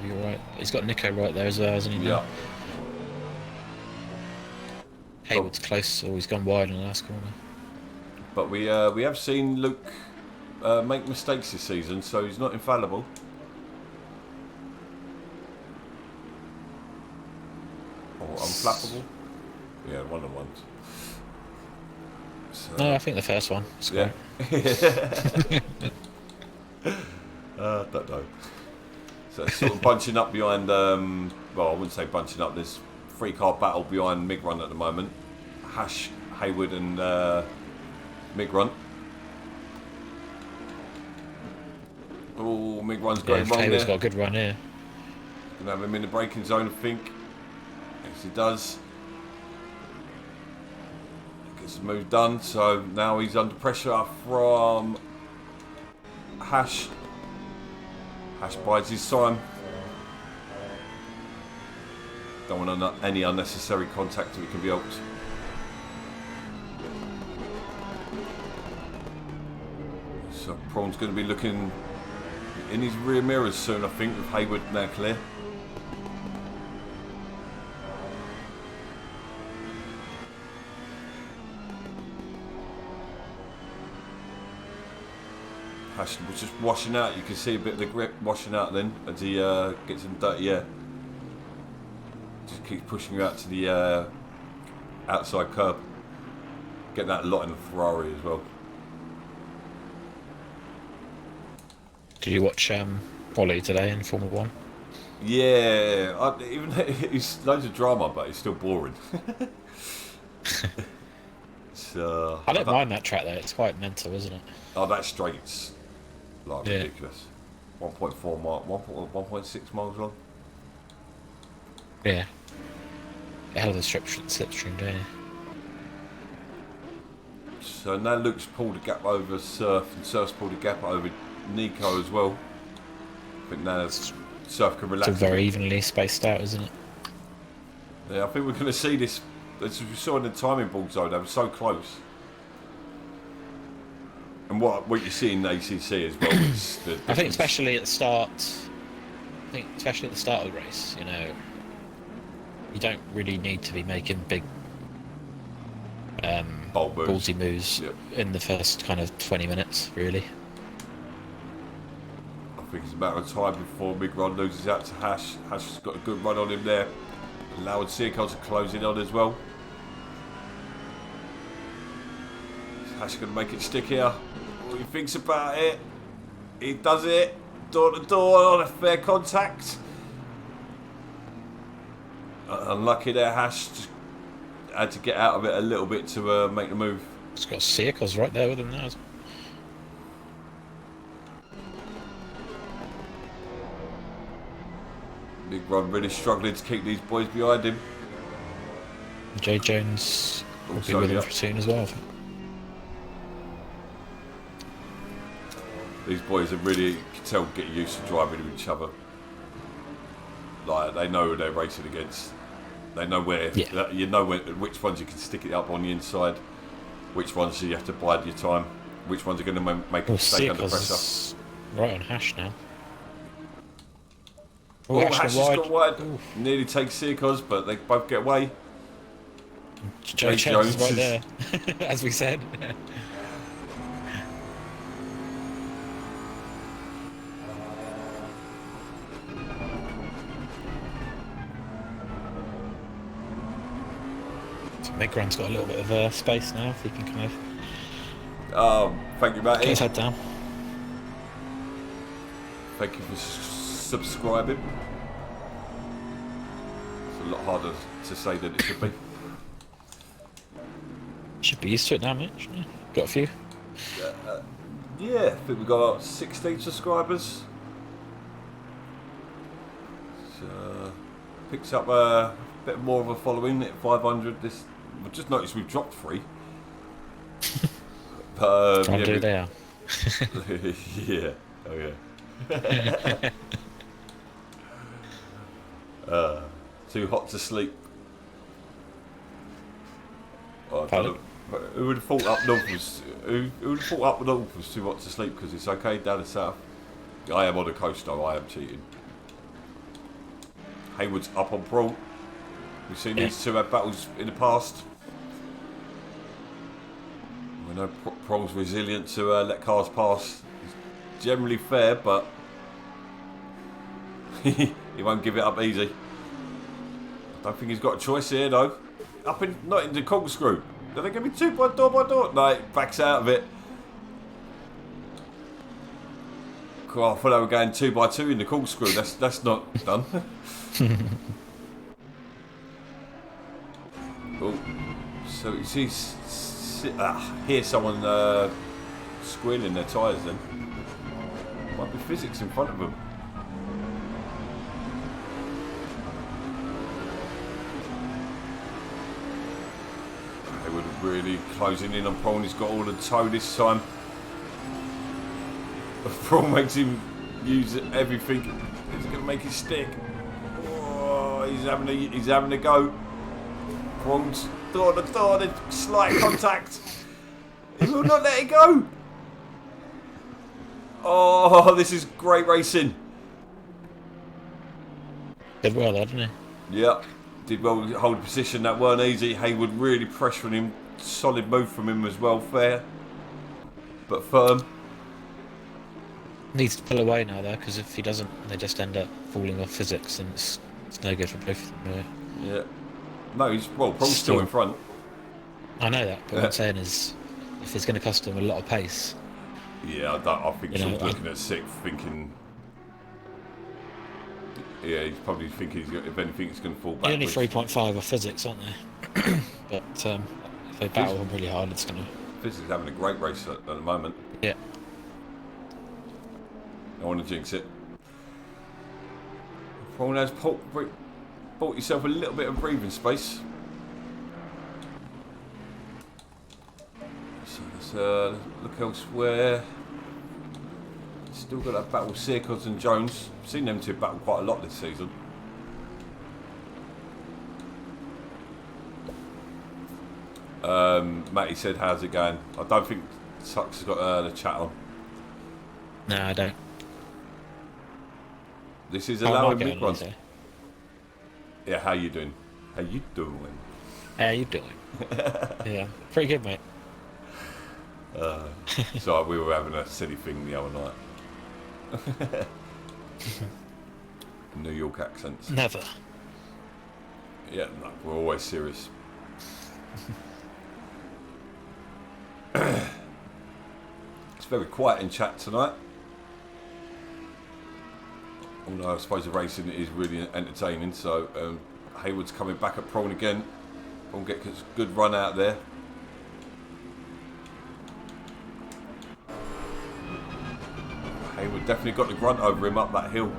you're right. He's got Nico right there as well, hasn't he? Yeah. Hayward's close, or he's gone wide in the last corner. But we have seen Luke make mistakes this season, so he's not infallible. Or unflappable. Yeah, one of the ones. So, no, I think the first one. Yeah. Don't know. So it's sort of bunching up behind. Well, I wouldn't say bunching up. There's 3-car battle behind Mid-Run at the moment. Hash, Hayward, and Mid-Run. Oh, Mid-Run's going wrong Hayward's there. got a good run here. Gonna have him in the braking zone, I think. Yes, he does. Gets the move done. So now he's under pressure from Hash. Hash bides his time. Don't want any unnecessary contact if it can be helped. So Prawn's going to be looking in his rear mirrors soon, I think, with Hayward now clear. Hash was just washing out. You can see a bit of the grip washing out then as he gets in dirty air. Just keeps pushing you out to the outside curb. Get that a lot in the Ferrari as well. Did you watch Ollie today in Formula 1? Yeah, even it's loads of drama, but it's still boring. I don't mind that track though. It's quite mental, isn't it? Oh, that straight's Like Yeah. ridiculous. 1.4 mile, 1.6 miles long. Yeah. A hell of a slipstream, don't you? So now Luke's pulled a gap over Surf, and Surf's pulled a gap over Nico as well. I think now Surf can relax. It's all a very bit. evenly spaced out, isn't it? Yeah, I think we're going to see this, as we saw in the timing board zone, they were so close. And what you see in the ACC as well is the I think especially at the start. Especially at the start of the race, you know, you don't really need to be making big bold moves. ballsy moves Yep. in the first kind of 20 minutes, really. I think it's a matter of time before Big Ron loses out to Hash. Hash has got a good run on him there. Allowed Seca to close in on as well. Is Hash going to make it stick here? What he thinks about it? He does it. Door to door on a fair contact. Unlucky there, Hash. Just had to get out of it a little bit to make the move. It's got Seacos right there with him now. Big Ron really struggling to keep these boys behind him. Jay Jones will be Also, with him yeah. for soon as well, I think. These boys are really, you can tell, getting used to driving with each other. Like, they know who they're racing against. They know where, Yeah. you know which ones you can stick it up on the inside, which ones you have to bide your time, which ones are going to make a mistake under pressure. Seacos right on Hash now. Oh, Hash Hash gone has got wide. Nearly takes Seacos, but they both get away. Jay Jay Jones is Jones right there, as we said. So Migran's got a little bit of space now, if he can kind of Thank you, get his Matty. head down. Thank you for subscribing. It's a lot harder to say than it should be. Should be used to it now, Mitch. Yeah. Got a few. Yeah, I think we've got 16 subscribers. So, picks up a bit more of a following at 500. I've just noticed we've dropped 3. But, Can't do we- there. yeah. Oh yeah. Too hot to sleep. Oh, I don't know. Who would have thought up north was who would have thought up north was too hot to sleep because it's okay down the south. I am on the coast though. I am cheating. Hayward's up on Prawl. We've seen these two have battles in the past. We know Prawl's resilient to let cars pass. He's generally fair, but he won't give it up easy. I don't think he's got a choice here though. Not in the corkscrew. Are they going to be 2 by door? No, he backs out of it. Cool, I thought they were going 2 by 2 in the corkscrew. That's not done. Oh, so you hear someone squealing their tyres then. Might be physics in front of them. They were really closing in on Prawn. He's got all the toe this time. Prawn makes him use everything. He's going to make it stick. Oh, he's having a go. Prawn's door to door, the slight contact. He will not let it go. Oh, this is great racing. Did well there, didn't he? Yeah, did well to hold position. That weren't easy. Hayward really pressuring him. Solid move from him as well. Fair, but firm. Needs to pull away now though, because if he doesn't, they just end up falling off physics, and it's no good for both of them. Really. Yeah. No, Prawn's still in front. I know that, but what I'm saying is, if it's going to cost him a lot of pace. Yeah, I think You know, he's looking at 6th, thinking. Yeah, he's probably thinking if anything, he's going to fall back. Only 3.5 of physics, aren't they? But if they battle him really hard, it's going to. This is having a great race at the moment. Yeah. don't want to jinx it. Prawn has bought yourself a little bit of breathing space. So let's look elsewhere. Still got that battle with Seca and Jones. Seen them two battle quite a lot this season. Matty said, how's it going? I don't think Tuck's got the chat on. No, I don't. This is How am I allowing going, big runs. Lizzie? Yeah, how you doing? How you doing? How you doing? Yeah, pretty good, mate. So we were having a silly thing the other night. New York accents. Never. Yeah, no, we're always serious. It's very quiet in chat tonight. Although I suppose the racing is really entertaining. So Hayward's coming back at Prawn again. Prawn gets a good run out there. Hayward definitely got the grunt over him up that hill.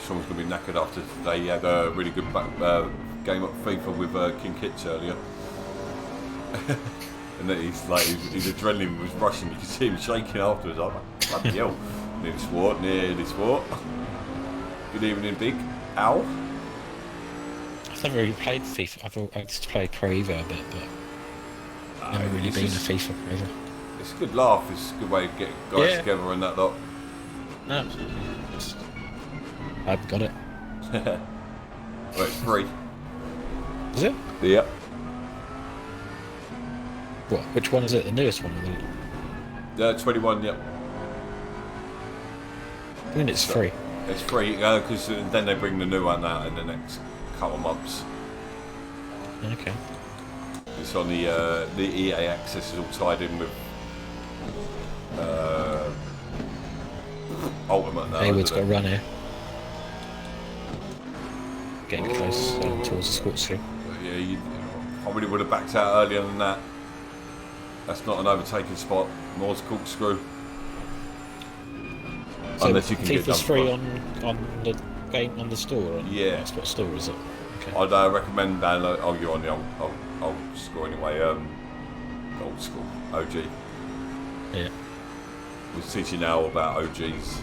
Sean's going to be knackered after today. He had a really good game up FIFA with King Kitch earlier. And then his adrenaline was rushing. You could see him shaking afterwards. I'm like, bloody hell. Nearly swore. Good evening, Big Al. I've never really played FIFA. I used to play Pro Evo a bit, but never really been a FIFA player. It's a good laugh. It's a good way to get guys together and that lot. No, absolutely. I've got it. Well, it's free. Is it? Yeah. What? Which one is it? The newest one? Or 21, yeah. I mean, it's free. It's free because then they bring the new one out in the next couple of months. Okay. It's on the EA access is all tied in with Ultimate now. Hayward's got a run here. Getting close towards the sports team. Yeah, you probably would have backed out earlier than that. That's not an overtaking spot. Moore's corkscrew. So unless you can get FIFA's done free for- on the game on the store. On Yeah. What store is it? Okay. I'd recommend download. Oh, you're on the old school anyway. Old school OG. Yeah. Was teaching now about OGs.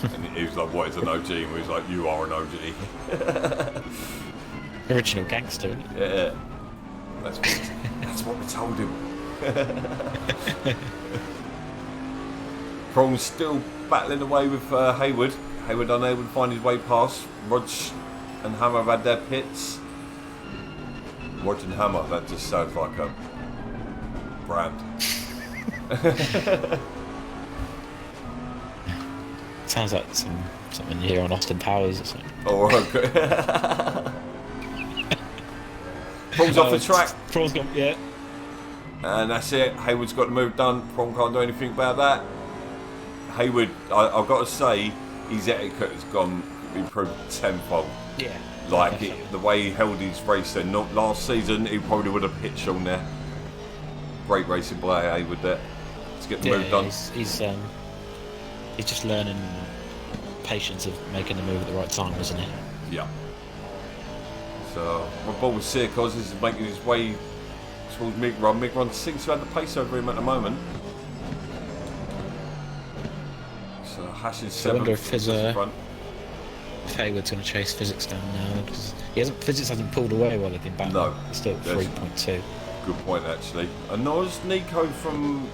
And he was like, what is an OG? And we was like, you are an OG. Original gangster. Isn't it? Yeah. That's what we told him. Prawn's still battling away with Hayward. Hayward unable to find his way past. Rog and Hammer have had their pits. Rog and Hammer, that just sounds like a brand. Sounds like something you hear on Austin Powers or something. Oh, okay. Prawn's off the track. Prawn's gone, yeah. And that's it. Hayward's got the move done. Prawn can't do anything about that. Hayward, I've got to say, his etiquette has improved tenfold. Yeah. Like the way he held his race there. Not last season, he probably would have pitched on there. Great racing by Hayward there to get the move done. He's just learning patience of making the move at the right time, isn't he? Yeah. So my ball with Seacos is making his way towards Migron. Migron seems to have the pace over him at the moment. So Hash is I wonder seventh. if Hayward's going to chase Physics down now, because Physics hasn't pulled away while they've been back. No. He's still at 3.2. Good point, actually. And Noz Nico from.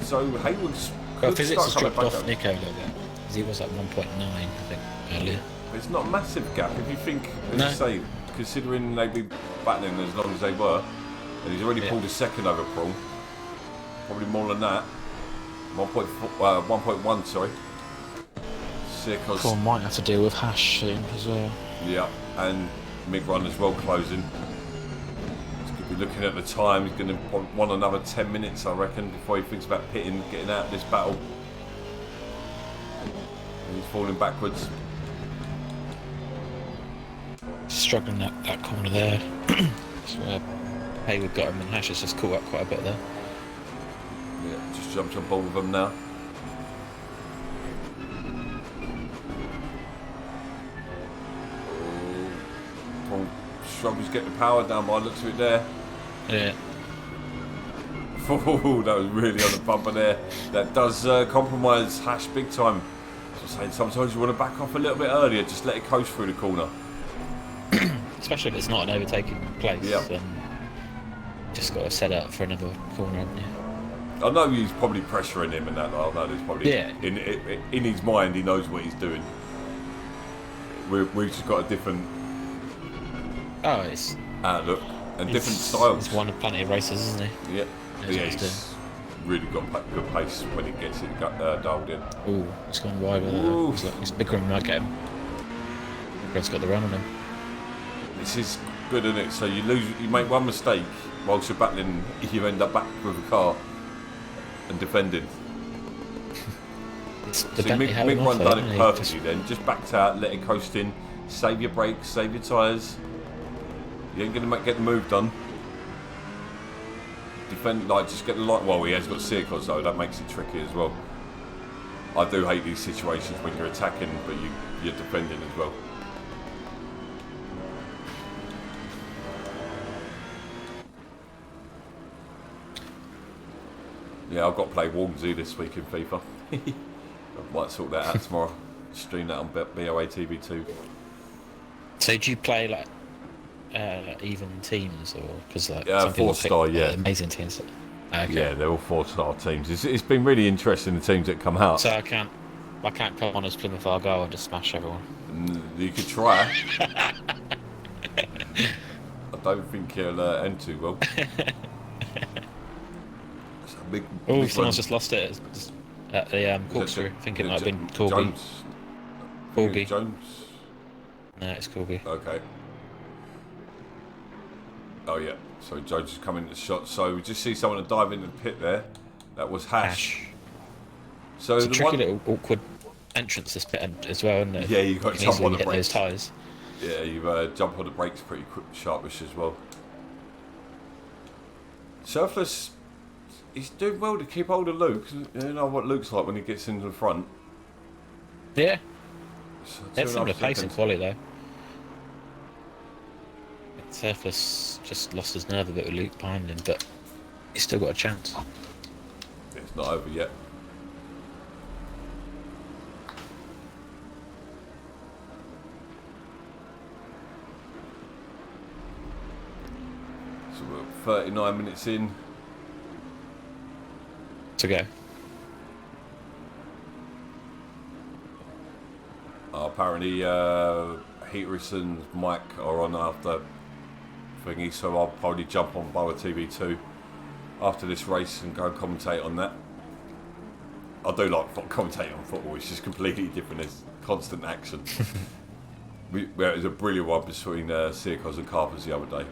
So Hayward's. Well, Physics has dropped off Nico a little bit, because he was at 1.9, I think, earlier. It's not a massive gap if you think, as No. you say, considering they've been battling as long as they were, and he's already pulled a second over Prawn. Probably more than that. 1.1, sorry. Seacos. Prawn might have to deal with Hash soon as well. Yeah, and Migron as well closing. He's going to be looking at the time. He's going to want another 10 minutes, I reckon, before he thinks about pitting, getting out of this battle. And he's falling backwards. Struggling that corner there. That's where Hayward got him, and Hash has just caught up quite a bit there. Yeah, just jumped on board with them now. Oh, struggles to get the power down by the looks of it there. Yeah. Oh, that was really on the bumper there. That does compromise Hash big time. So I'm saying sometimes you want to back off a little bit earlier, just let it coast through the corner. Especially if it's not an overtaking place. Yeah. Then just got to set up for another corner, haven't you? I know he's probably pressuring him and that. I know there's probably in his mind he knows what he's doing. We've just got a different It's outlook and different styles. He's one of plenty of races, isn't he? Yeah, Knows what he's he's really got good pace when he gets it dialed in. Ooh, it's gone wide with Ooh. it. It's big one might get him. Greg's got the run on him. This is good, isn't it? So you make one mistake whilst you're battling, you end up back with a car and defending. It's So Mig one done it perfectly then. Just backed out, let it coast in, save your brakes, save your tyres. You ain't going to get the move done. Defend, just get the light. Well, he has got Seca, so that makes it tricky as well. I do hate these situations when you're attacking, but you're defending as well. Yeah, I've got to play Walmsley this week in FIFA. I might sort that out tomorrow. Stream that on BoATV too. So do you play like even teams, or because some people 4-star, pick, yeah, amazing teams? Okay. Yeah, they're all 4-star teams. It's been really interesting, the teams that come out. So I can't come on as Plymouth Argyle and just smash everyone. You could try. I don't think he'll end too well. Someone's just lost it at the corkscrew. I think it might have been Corby. Corby. Jones? No, it's Corby. Okay. Oh yeah, so Jones is coming to the shot. So we just see someone dive into the pit there. That was Hash. So it's a tricky little awkward entrance this bit as well, isn't it? Yeah, you've got to jump on the hit brakes. Those tyres. Yeah, you jump on the brakes pretty quick, sharpish as well. Surface, he's doing well to keep hold of Luke. You know what Luke's like when he gets into the front. Yeah. So It's similar 2.5 pace and seconds. quality though. Surface just lost his nerve a bit with Luke behind him, but he's still got a chance. It's not over yet. So we're 39 minutes in. To go. Apparently, Heaterus and Mike are on after thingy, so I'll probably jump on BoATV 2 after this race and go and commentate on that. I do like commentating on football, it's just completely different, there's constant action. It was a brilliant one between Seacos and Carpers the other day.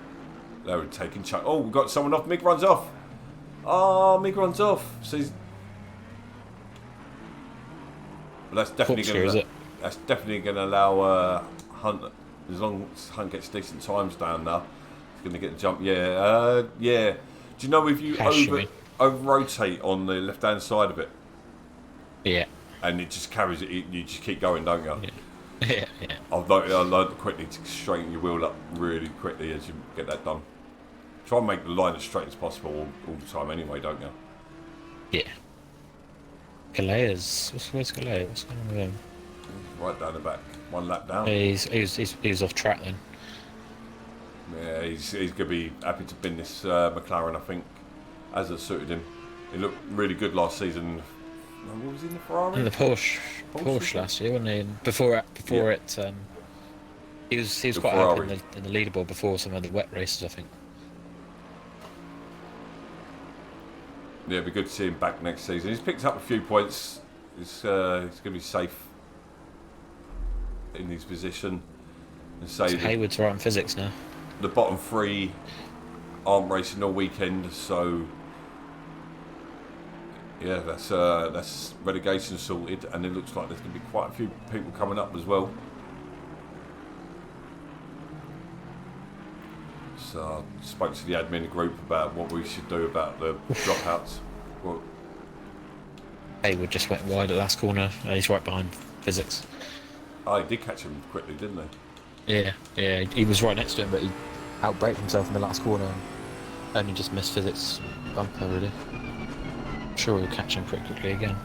They were taking chuck. Oh, we've got someone off. Mig runs off. Oh, Mig runs off. So he's... But that's definitely going to... That's definitely going to allow Hunt, as long as Hunt gets decent times down now, he's going to get the jump. Yeah, yeah. Do you know if you over rotate on the left hand side of it? Yeah. And it just carries it. You just keep going, don't you? Yeah. Yeah, yeah. I've learned quickly to straighten your wheel up really quickly as you get that done. Try and make the line as straight as possible all the time anyway, don't you? Yeah. Galea's... Where's Galea? What's going on with him? Right down the back. One lap down. He was off track then. Yeah, he's going to be happy to bin this McLaren, I think, as it suited him. He looked really good last season. What was he in the Ferrari? In the Porsche last year, wasn't he? And before it, he was quite Ferrari. happy in the leaderboard before some of the wet races, I think. Yeah, it'd be good to see him back next season. He's picked up a few points. He's going to be safe in his position. And say So Hayward's right in physics now. the bottom three aren't racing all weekend, so yeah, that's relegation sorted, and it looks like there's going to be quite a few people coming up as well. So I spoke to the admin group about what we should do about the dropouts. Well, Hayward just went wide at last corner. He's right behind Physics. oh, he did catch him quickly, didn't he? Yeah, he was right next to him, but he outbraked himself in the last corner and only just missed Physics' bumper, really. I'm sure he'll catch him pretty quickly again.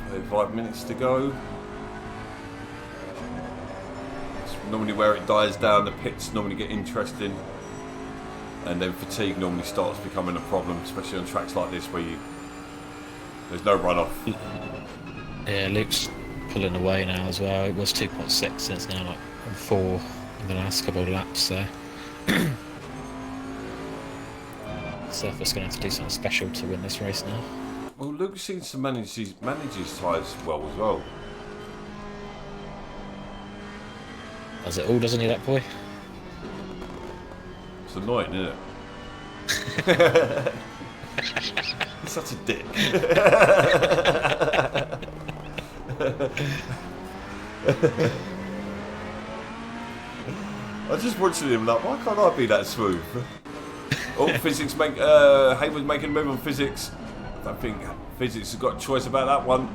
So 5 minutes to go. It's normally where it dies down, the pits normally get interesting. And then fatigue normally starts becoming a problem, especially on tracks like this where there's no runoff. Yeah, Luke's pulling away now as well. It was 2.6 and it's now like 4 in the last couple of laps, so Surface going to have to do something special to win this race now. Well, Luke seems to manage his tyres well as well. Does it all, doesn't he, that boy? It's annoying, isn't it? He's such a dick. I just watching him like, why can't I be that smooth? Oh, Physics Hayward's making a move on Physics. I don't think Physics has got a choice about that one.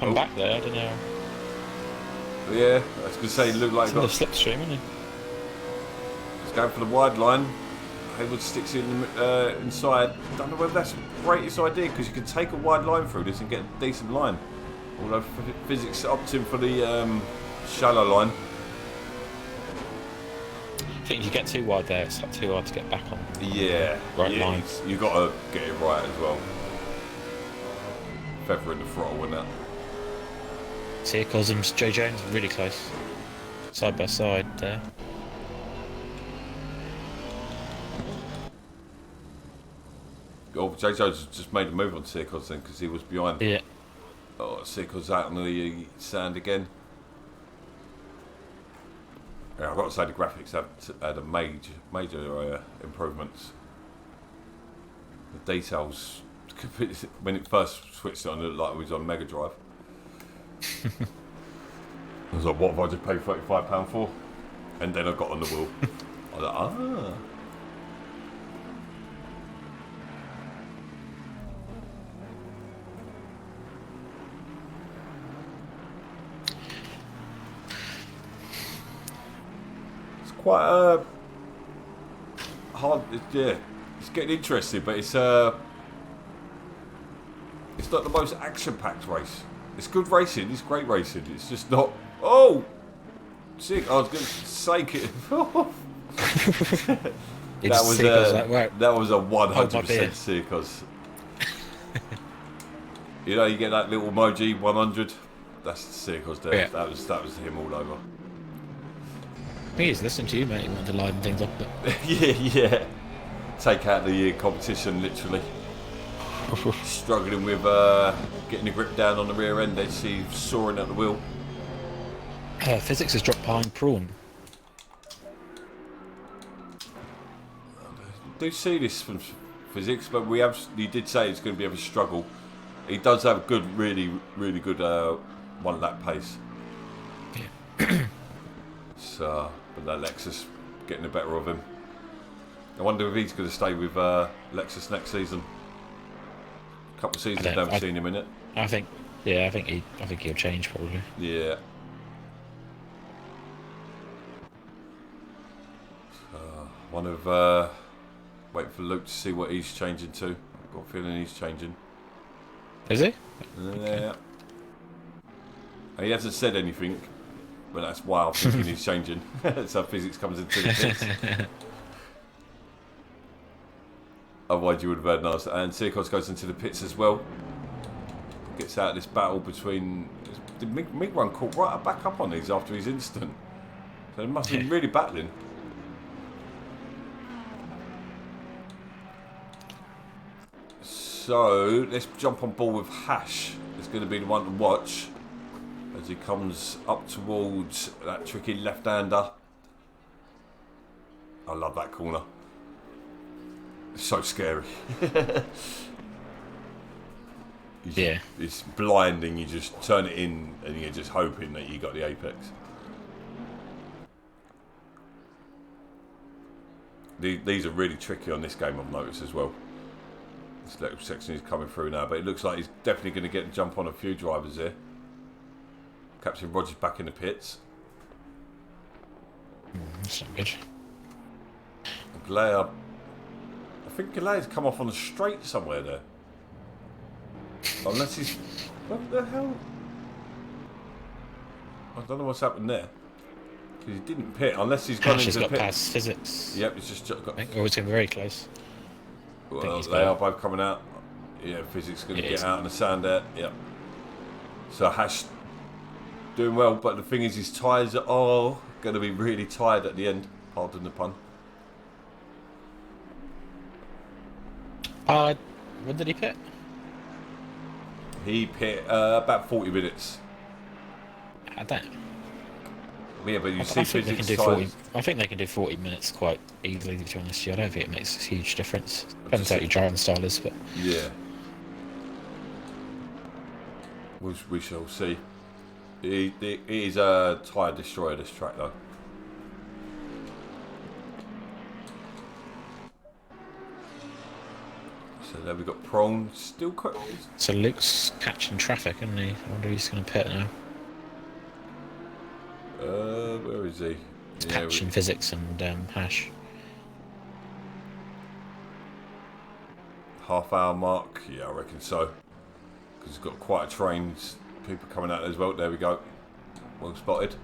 I'm back there, I don't know. Yeah, I was going to say, he looked like he got slipstream, isn't he? He's going for the wide line. Hayward sticks it in inside. Don't know whether that's the greatest idea because you can take a wide line through this and get a decent line. Although Physics opted for the shallow line. I think if you get too wide there, it's like too hard to get back on. Yeah, right line. You got to get it right as well. Feather in the throttle and that. See, Cosm's Joe Jones really close, side by side there. Oh, Jay Jones just made a move on Seacos then because he was behind. Yeah. Oh, Seacos out on the sand again. Yeah, I've got to say the graphics have had a major improvements. The details, when it first switched on, it looked like it was on Mega Drive. I was like, what have I just paid £35 for? And then I got on the wheel. I was like, ah. Quite hard, yeah. It's getting interesting, but it's not the most action-packed race. It's good racing. It's great racing. It's just not. Oh, sick! I was going to say it. That was a 100% Seacos. You know, you get that little emoji 100. That's Seacos there. Yeah. That was him all over. He is listening to you, mate. He wanted to liven things up a bit. yeah. Take out the competition, literally. Struggling with getting the grip down on the rear end. They see soaring at the wheel. Physics has dropped behind Prawn. I do see this from Physics, but he did say it's going to be a struggle. He does have a good, really, really good one-lap pace. Yeah. So, but that Lexus getting the better of him. I wonder if he's going to stay with Lexus next season. A couple of seasons, I've never seen him in it. I think he'll change probably. Yeah. One of waiting for Luke to see what he's changing to. I've got a feeling he's changing. Is he? Yeah. Okay. He hasn't said anything, but that's why I'm thinking he's changing. So Physics comes into the pits. Otherwise you would have heard nice. And Seacos goes into the pits as well. Gets out of this battle between... The Mig one caught right back up on these after his incident. So they must have been really battling. So let's jump on board with Hash. It's going to be the one to watch as he comes up towards that tricky left-hander. I love that corner. It's so scary. It's blinding. You just turn it in, and you're just hoping that you got the apex. These are really tricky on this game, I've noticed as well. This little section is coming through now, but it looks like he's definitely going to get the jump on a few drivers here. Captain Roger's back in the pits. That's not good. Galea, I think Galea's come off on the straight somewhere there. Unless he's... What the hell? I don't know what's happened there. Because he didn't pit, unless he's gone into the pit. He's got past physics. Yep, it's just got... I think it's going very close. Well, they are both coming out. Yeah, physics going to get out in the sand there. Yep. So Hash doing well, but the thing is his tyres are going to be really tired at the end. Pardon the pun. When did he pit? He pit about 40 minutes. I don't. Yeah, but you I see think they can physics do tyres. 40. I think they can do 40 minutes quite easily. To be honest, I don't think it makes a huge difference. Depends how your driving style is, but Yeah. We shall see. It is a tyre destroyer, this track, though. So there we got Prong. Still quite... so Luke's catching traffic, isn't he? I wonder if he's going to pit now. Where is he? He's catching physics and Hash. Half-hour mark. Yeah, I reckon so. Because he's got quite a train. People coming out as well. There we go. Well spotted.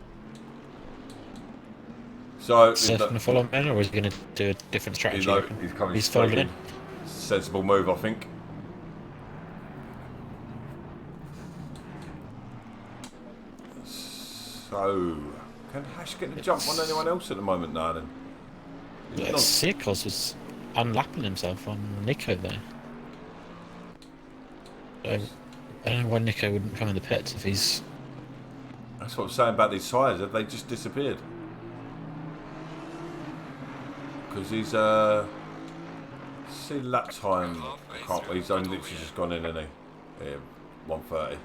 So Is he going to follow him in, or is he going to do a different strategy? he's coming. He's following in. Sensible move, I think. So, can Hash get the jump on anyone else at the moment now then? Seca was unlapping himself on Nico there. I don't know why Nico wouldn't come in the pits if he's... That's what I'm saying about these tyres. Have they just disappeared? Because he's see lap time. He's only literally just gone in, isn't he? Yeah, 1:30.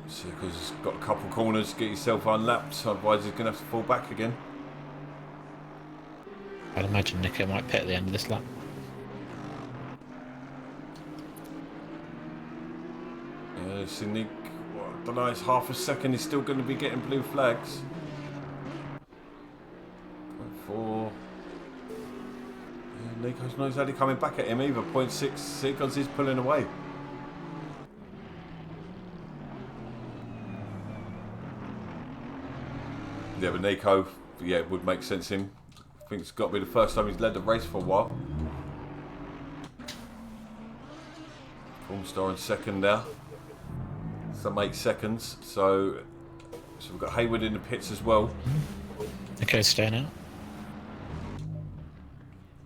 So because he's got a couple corners, get yourself unlapped. Otherwise, he's going to have to fall back again. I'd imagine Nico might pit at the end of this lap. Yeah, see Nick. Well, I don't know. It's half a second. He's still going to be getting blue flags. 0.4. Yeah, Nico's not exactly coming back at him either. 0.6 seconds. He's pulling away. Yeah, but Nico, yeah, it would make sense him. I think it's got to be the first time he's led the race for a while. Full star in second now. Some 8 seconds. So we've got Hayward in the pits as well. Nico's staying out.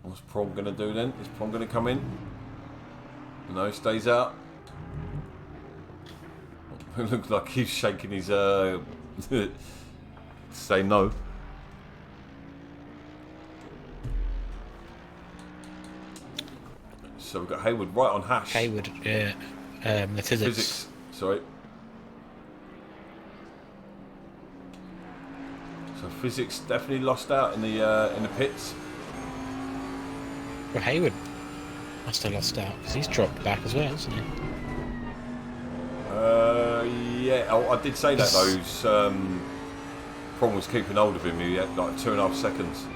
What's Prom going to do then? Is Prom going to come in? No, he stays out. It looks like he's shaking his... say no. So we've got Hayward right on Hash. Hayward, yeah. The physics. Sorry. So physics definitely lost out in the pits. Well, Hayward must have lost out because he's dropped back as well, hasn't he? Yeah. Oh, I did say that though. Prom was keeping hold of him. He had like 2.5 seconds.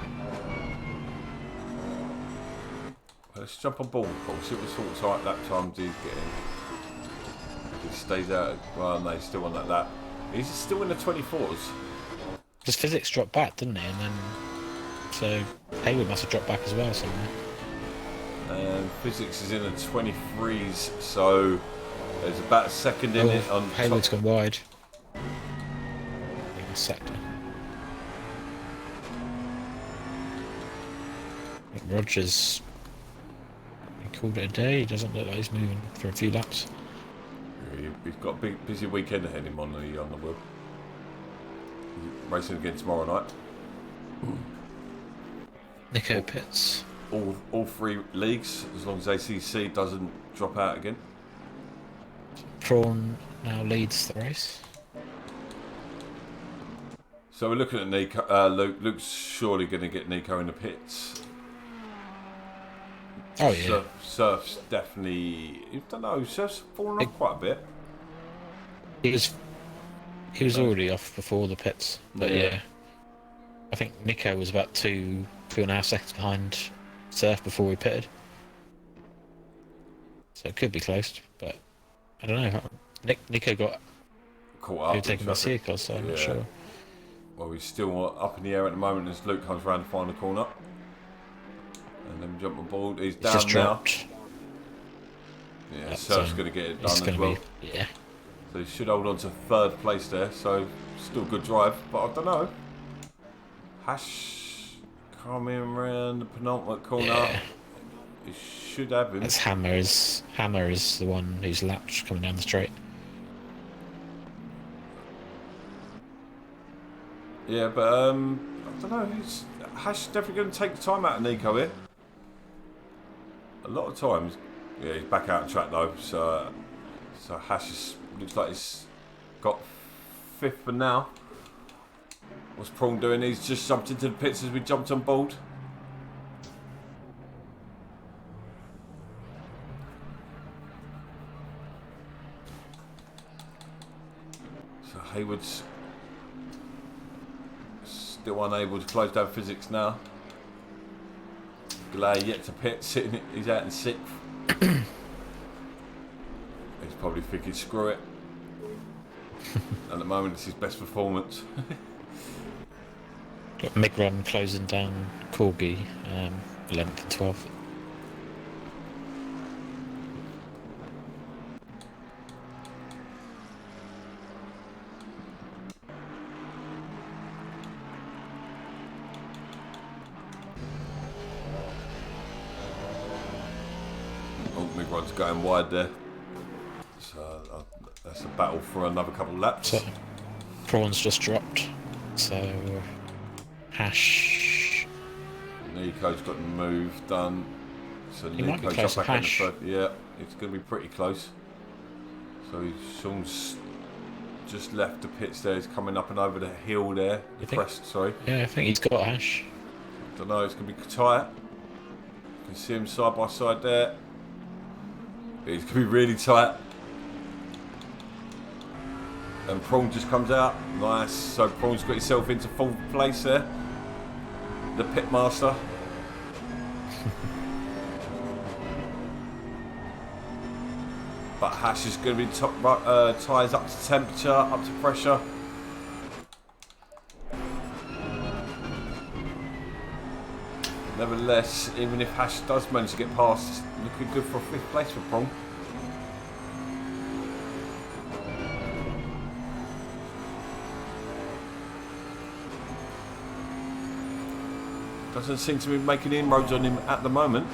Let's jump on board, Paul. See what sort of lap times he's getting. He stays out. Well, no, he's still on that lap. He's still in the 24s. Because physics dropped back, didn't he? And then so Hayward must have dropped back as well somewhere. And physics is in the 23s, so there's about a second in it on Hayward's top. gone wide. In the sector. I think Rogers called it a day. He doesn't look like he's moving for a few laps. He's got a big, busy weekend ahead of him on the wheel. He's racing again tomorrow night. Nico pits. all three leagues, as long as ACC doesn't drop out again. Prawn now leads the race. So we're looking at Nico. Luke. Luke's surely going to get Nico in the pits. Oh yeah. Surf's definitely. I don't know. Surf's fallen off quite a bit. He was already off before the pits, but yeah. I think Nico was about 2.5 seconds behind Surf before we pitted. So it could be close, but I don't know. Nico got Caught up. taken by Seca, so I'm not sure. Well, he's still up in the air at the moment as Luke comes around the final corner. And then jump on board. He's down just now. dropped. Yeah, Surf's going to get it done as well. Yeah. So he should hold on to third place there. So still good drive, but I don't know. Hash coming around the penultimate corner. Yeah. He should have him. That's Hammer is the one who's latched coming down the straight. Yeah, but I don't know. Hash is definitely going to take the time out of Nico here. A lot of times. Yeah, he's back out of track though. So Hash looks like he's got fifth for now. What's Prawn doing? He's just jumped into the pits as we jumped on board. So Hayward's still unable to close down physics now. Galay yet to pit, he's out in sixth. He's probably thinking, screw it. At the moment, it's his best performance. Got Migron closing down Corgi, 11th and 12th. Migron's going wide there. So that's a battle for another couple of laps. So, Prawn's just dropped. So, Hash. Nico's got the move done. So He might be Nico's close up to back in the Hash. third. Yeah, it's going to be pretty close. So Sean's just left the pits there. He's coming up and over the hill there. The crest, sorry. Yeah, I think he's got Hash. Don't know, it's going to be tight. You can see him side by side there. It's going to be really tight. And Prawn just comes out. Nice. So Prawn's got himself into fourth place there. The pit master. But Hash is going to be ties up to temperature, up to pressure. Nevertheless, even if Hash does manage to get past, it's looking good for fifth place for Prawn. Doesn't seem to be making inroads on him at the moment.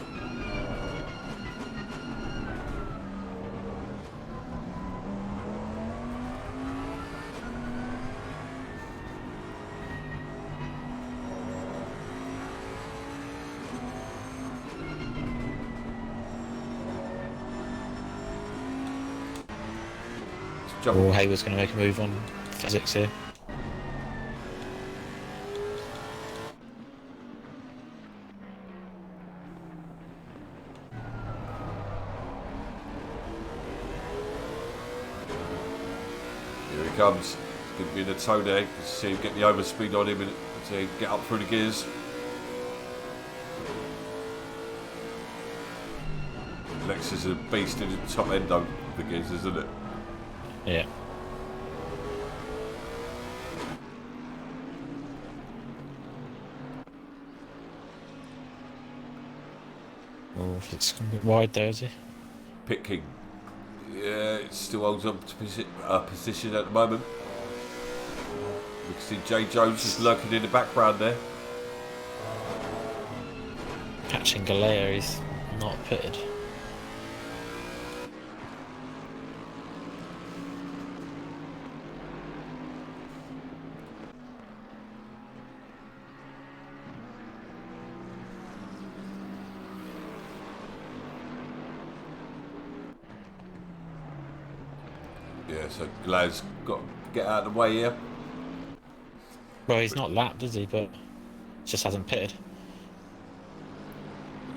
Or Hayward's going to make a move on physics here. Here he comes. It's going to be the toe there. You can see him get the overspeed on him and to get up through the gears. Lex is a beast in the top end of the gears, isn't it? Yeah. Oh, it's going to be wide there, is he? Pit King. Yeah, it still holds up to position at the moment. We can see Jay Jones just lurking in the background there. Catching Galea, he's not pitted. Yeah, so Glad's got to get out of the way here. Well, he's not lapped, is he? But just hasn't pitted.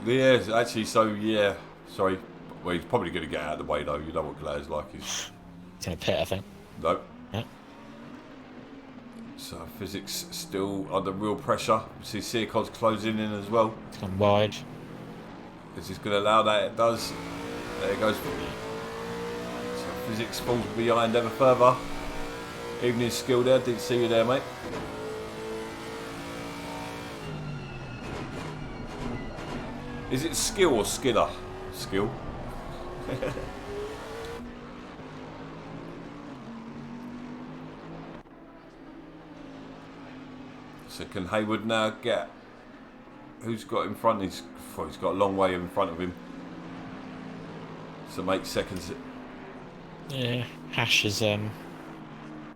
Yeah, actually, so yeah, sorry. Well, he's probably going to get out of the way though. You know what Glad's like. He's going to pit, I think. no. Yeah. So physics still under real pressure. See Seca's closing in as well. It's gone wide. Is this going to allow that? It does. There it goes. So physics falls behind ever further. Evening skill there. Didn't see you there, mate. Is it skill or skiller? Skill. So can Hayward now get... Who's got in front? He's got a long way in front of him. So make seconds. Yeah, Hash is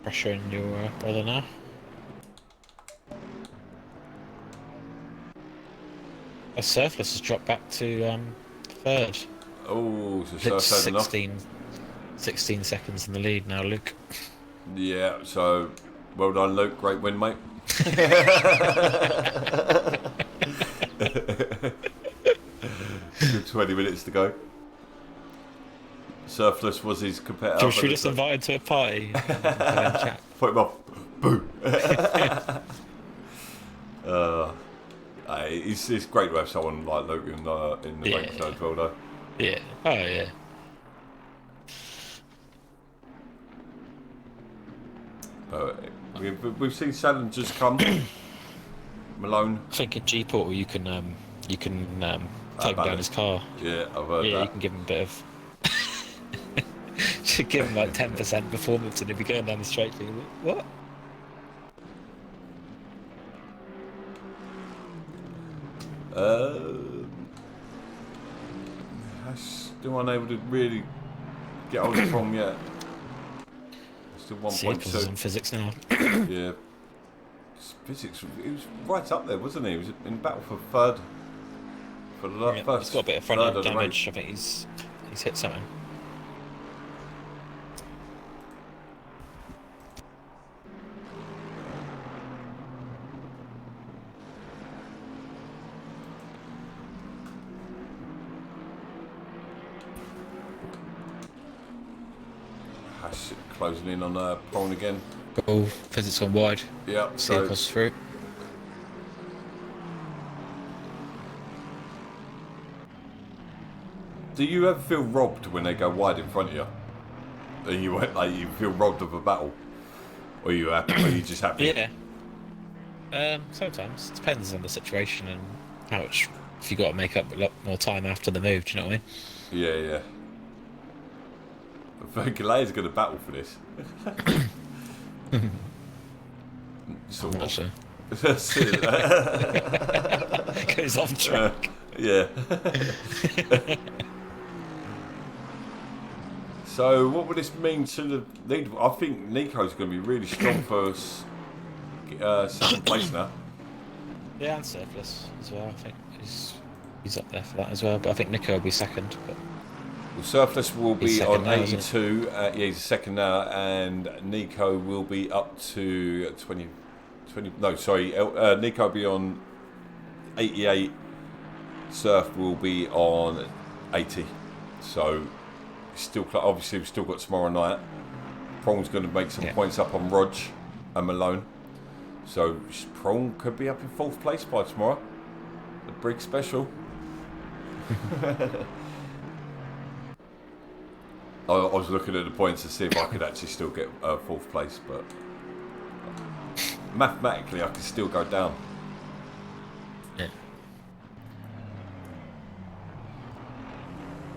pressuring your brother now. A Surplus has dropped back to third. Oh, so It's Surf's had enough. 16 seconds in the lead now, Luke. Yeah, so well done, Luke. Great win, mate. 20 minutes to go. Surplus was his competitor. Should we just invite him to a party? Chat. Put him off. Boo. It's great to have someone like Luke in the bank as well, though. Yeah. Oh, yeah. We've seen Shannon just come. Malone. I think in G Portal you can take him down his car. Yeah, I've heard that. You can give him a bit of. Should give him like 10% performance, and he'll be going down the straight thing. What? Still unable to really get hold of the problem yet. Still 1.2 on physics now. Yeah. Physics, he was right up there, wasn't he? He was in battle for third. For the first. He's got a bit of front third end the damage. race. I think he's hit something. Hash closing in on Prawn again. Oh, physics gone wide. Yeah, See it goes through. Do you ever feel robbed when they go wide in front of you? And you went like you feel robbed of a battle? Or are you happy? Or are you just happy? Yeah. Sometimes. It depends on the situation and how much. If you got to make up a lot more time after the move, do you know what I mean? Yeah, yeah. I think Galea's going to battle for this. Sort I'm not of. sure. That's it. Goes off track. Yeah. So, what would this mean to the lead? I think Nico's going to be really strong for second place now. Yeah, and Surplus as well. I think he's up there for that as well. But I think Nico will be second. But Well, Surplus will He's be second on now, isn't 82. Yeah, he's second now, and Nico will be up to 20. No, sorry. Nico will be on 88. Surf will be on 80. So, still obviously we've still got tomorrow night. Prong's going to make some points up on Rog and Malone. So Prong could be up in 4th place by tomorrow. The Brig Special. I was looking at the points to see if I could actually still get 4th place, but mathematically I could still go down. yeah.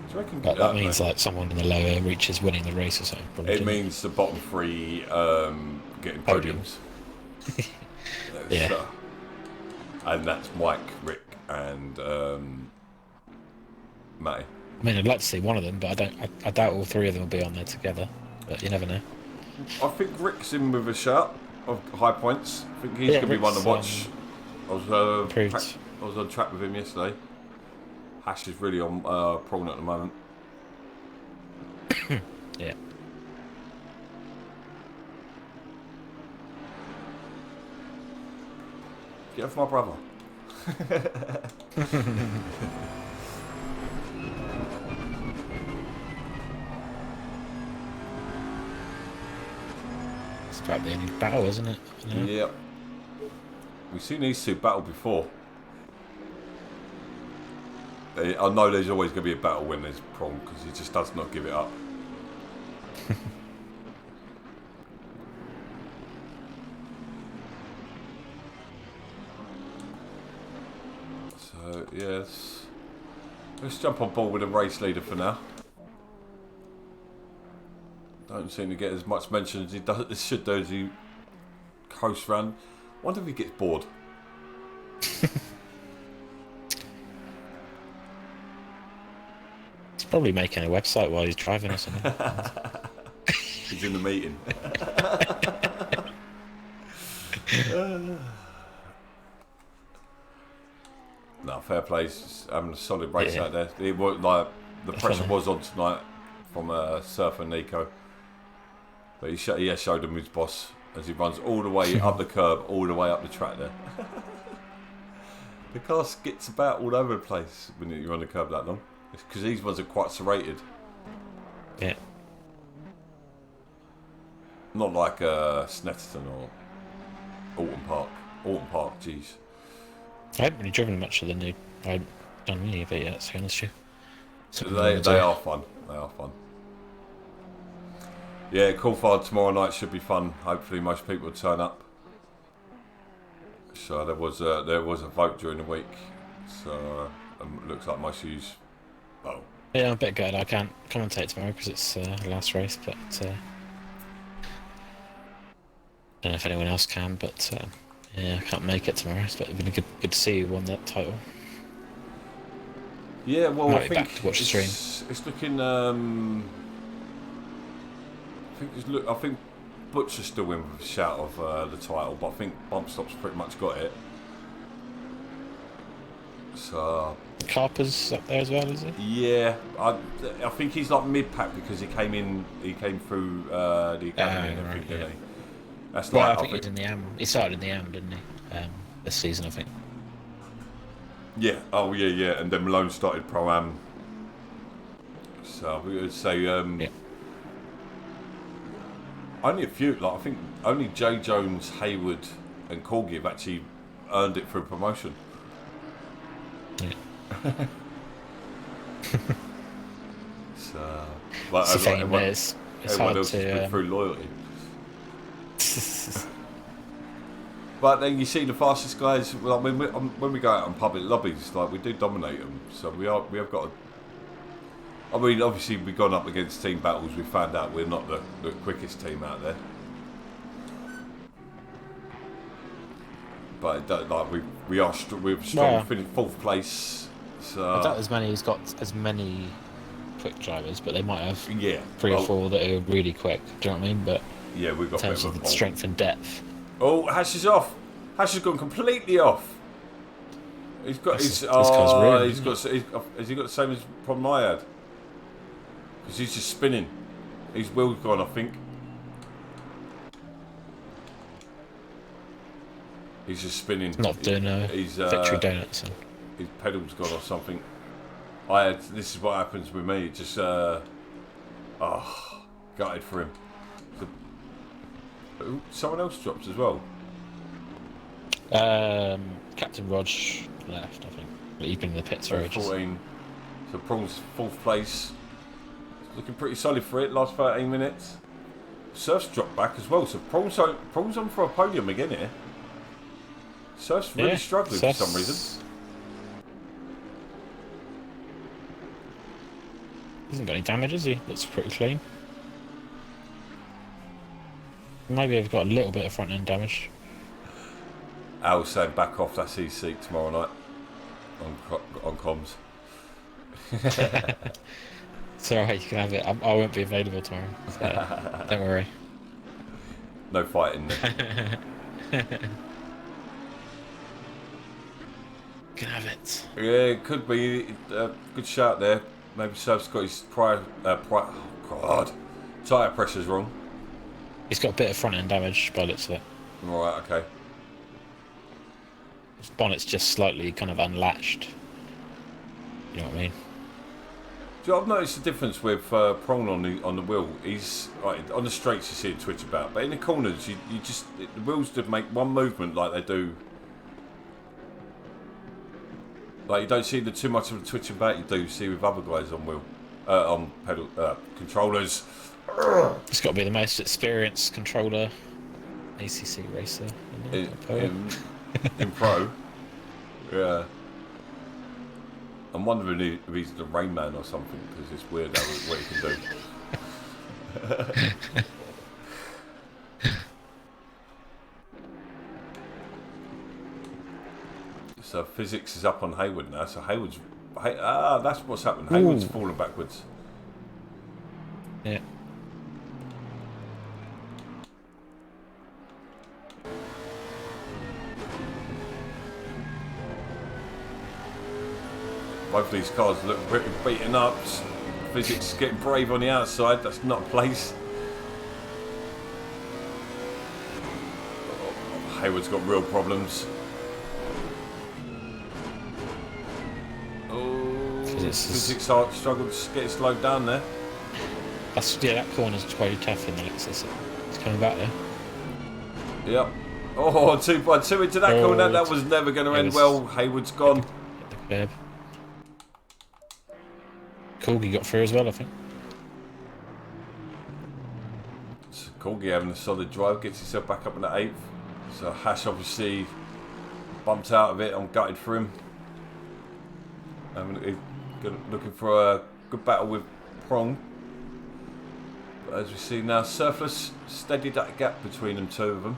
Do you reckon? But that means like someone in the lower reaches winning the race or something. Probably, It means the bottom 3 getting podiums. Yeah. So, and that's Mike, Rick, and Matty. I mean, I'd like to see one of them, but I doubt all 3 of them will be on there together. But you never know. I think Rick's in with a shout of high points. I think he's going to be one to watch. I was on track with him yesterday. Hash is really on prawn at the moment. Yeah. Get off my brother. It's about the only battle, isn't it? Yeah. We've seen these two battle before. I know there's always going to be a battle when there's Prong, because he just does not give it up. So, yes. Let's jump on board with a race leader for now. Don't seem to get as much mention as he does, should do as he coasts round. Wonder if he gets bored. He's probably making a website while he's driving or something. He's in the meeting. No, fair play. He's having a solid race out there. It was like the pressure was on tonight from Surfer Nico, but he showed him his boss as he runs all the way up the curb, all the way up the track there. The car skips about all over the place when you're on the curb that long. It's because these ones are quite serrated. Yeah. Not like Snetterton or Alton Park. Alton Park, jeez. I haven't really driven much of the new. I haven't done any of it yet, to be honest with you. So they are fun. They are fun. Yeah, Coolfire tomorrow night should be fun. Hopefully most people will turn up. So there was a vote during the week. So it looks like most of you. Well. Yeah, I'm a bit gutted I can't commentate tomorrow because it's the last race, but I don't know if anyone else can, but yeah, I can't make it tomorrow. It's been good to see who won that title. Yeah, well, Might I be think back to watch the stream. It's looking. I think Butcher's still in with a shout of the title, but I think Bump Stop's pretty much got it. So Carper's up there as well, is he? yeah, I think he's like mid pack because he came through the academy and everything, didn't he? That's Well, like, I think he's in the AM. He started in the AM, didn't he? This season, I think. Yeah. Oh yeah, yeah. And then Malone started Pro Am. So we would say Yeah. only a few. Like I think only Jay Jones, Hayward, and Corgi have actually earned it through promotion. Yeah. So, but It's the thing, everyone, it's everyone hard else has been to. through loyalty. But then you see the fastest guys. Like when we go out on public lobbies, like we do dominate them. So we have got. I mean, obviously we've gone up against team battles. We found out we're not the quickest team out there. But it don't- like we're strong. Well, Finished fourth place. So I doubt as many has got as many quick drivers, but they might have yeah, 3 or well, 4 that are really quick. Do you know what I mean? But yeah, we've in got terms better of than Paul. strength and depth, Oh, Hash is off. Hash has gone completely off. He's got This his. car's ruined, He's got. Has he got the same as problem I had? Because he's just spinning. His wheel's gone, I think. He's just spinning. not doing a He's victory donuts. And his pedal's gone or something. This is what happens with me. It just gutted for him. Someone else drops as well. Captain Rog left, I think. But he's been in the pits for ages. 14. So Prong's fourth place. Looking pretty solid for it. Last 13 minutes. Surf's dropped back as well. So Prong's on for a podium again here. Surf's really struggling for some reason. Hasn't got any damage, has he? Looks pretty clean. Maybe I've got a little bit of front end damage. Al's saying back off, that's his seat tomorrow night on comms. It's alright, you can have it. I won't be available tomorrow. So don't worry. No fighting then. You can have it. Yeah, it could be a good shout there. Maybe Surf's got his tyre pressure's wrong. He's got a bit of front end damage by the looks of it. Right, okay. bonnet's just slightly kind of unlatched. You know what I mean? Do you know, I've noticed the difference with Prong on the wheel. He's right, on the straights you see it twitch about, but in the corners you just the wheels just make one movement like they do. Like you don't see too much of the twitching back you do see with other guys on wheel, on pedal controllers. It's got to be the most experienced controller, ACC racer In pro. Yeah. I'm wondering if he's the Rain Man or something, because it's weird what he can do. So physics is up on Hayward now. So that's what's happened. Hayward's fallen backwards. Yeah. Both of these cars look pretty beaten up. Physics is getting brave on the outside. That's not a place. Oh, Hayward's got real problems. Oh, Physics struggled to get slowed down there. That corner's quite tough in the Lexus. It's coming back there. Yep. Oh, 2x2 into that corner. That was never going to end well. Hayward's gone. Hit the curb. Corgi got through as well, I think. So Corgi having a solid drive, gets himself back up in the 8th. So Hash obviously bumped out of it. I'm gutted for him. Looking for a good battle with Prong. But as we see now, Surfless steadied that gap between them, two of them.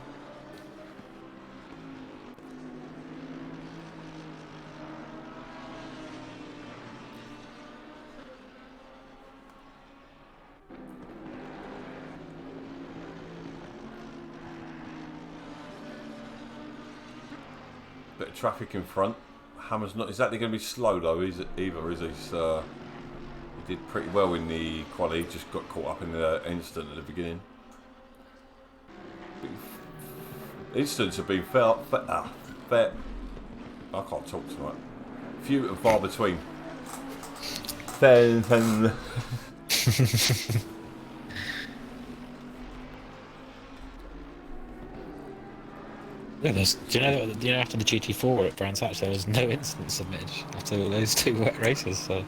Bit of traffic in front. Hammer's not exactly going to be slow though, is he? So he did pretty well in the quali. Just got caught up in the instant at the beginning. Instants have been fair. I can't talk tonight. Few and far between. Yeah, do you know after the GT4 at Brands Hatch there was no instant submitted after those two wet races, so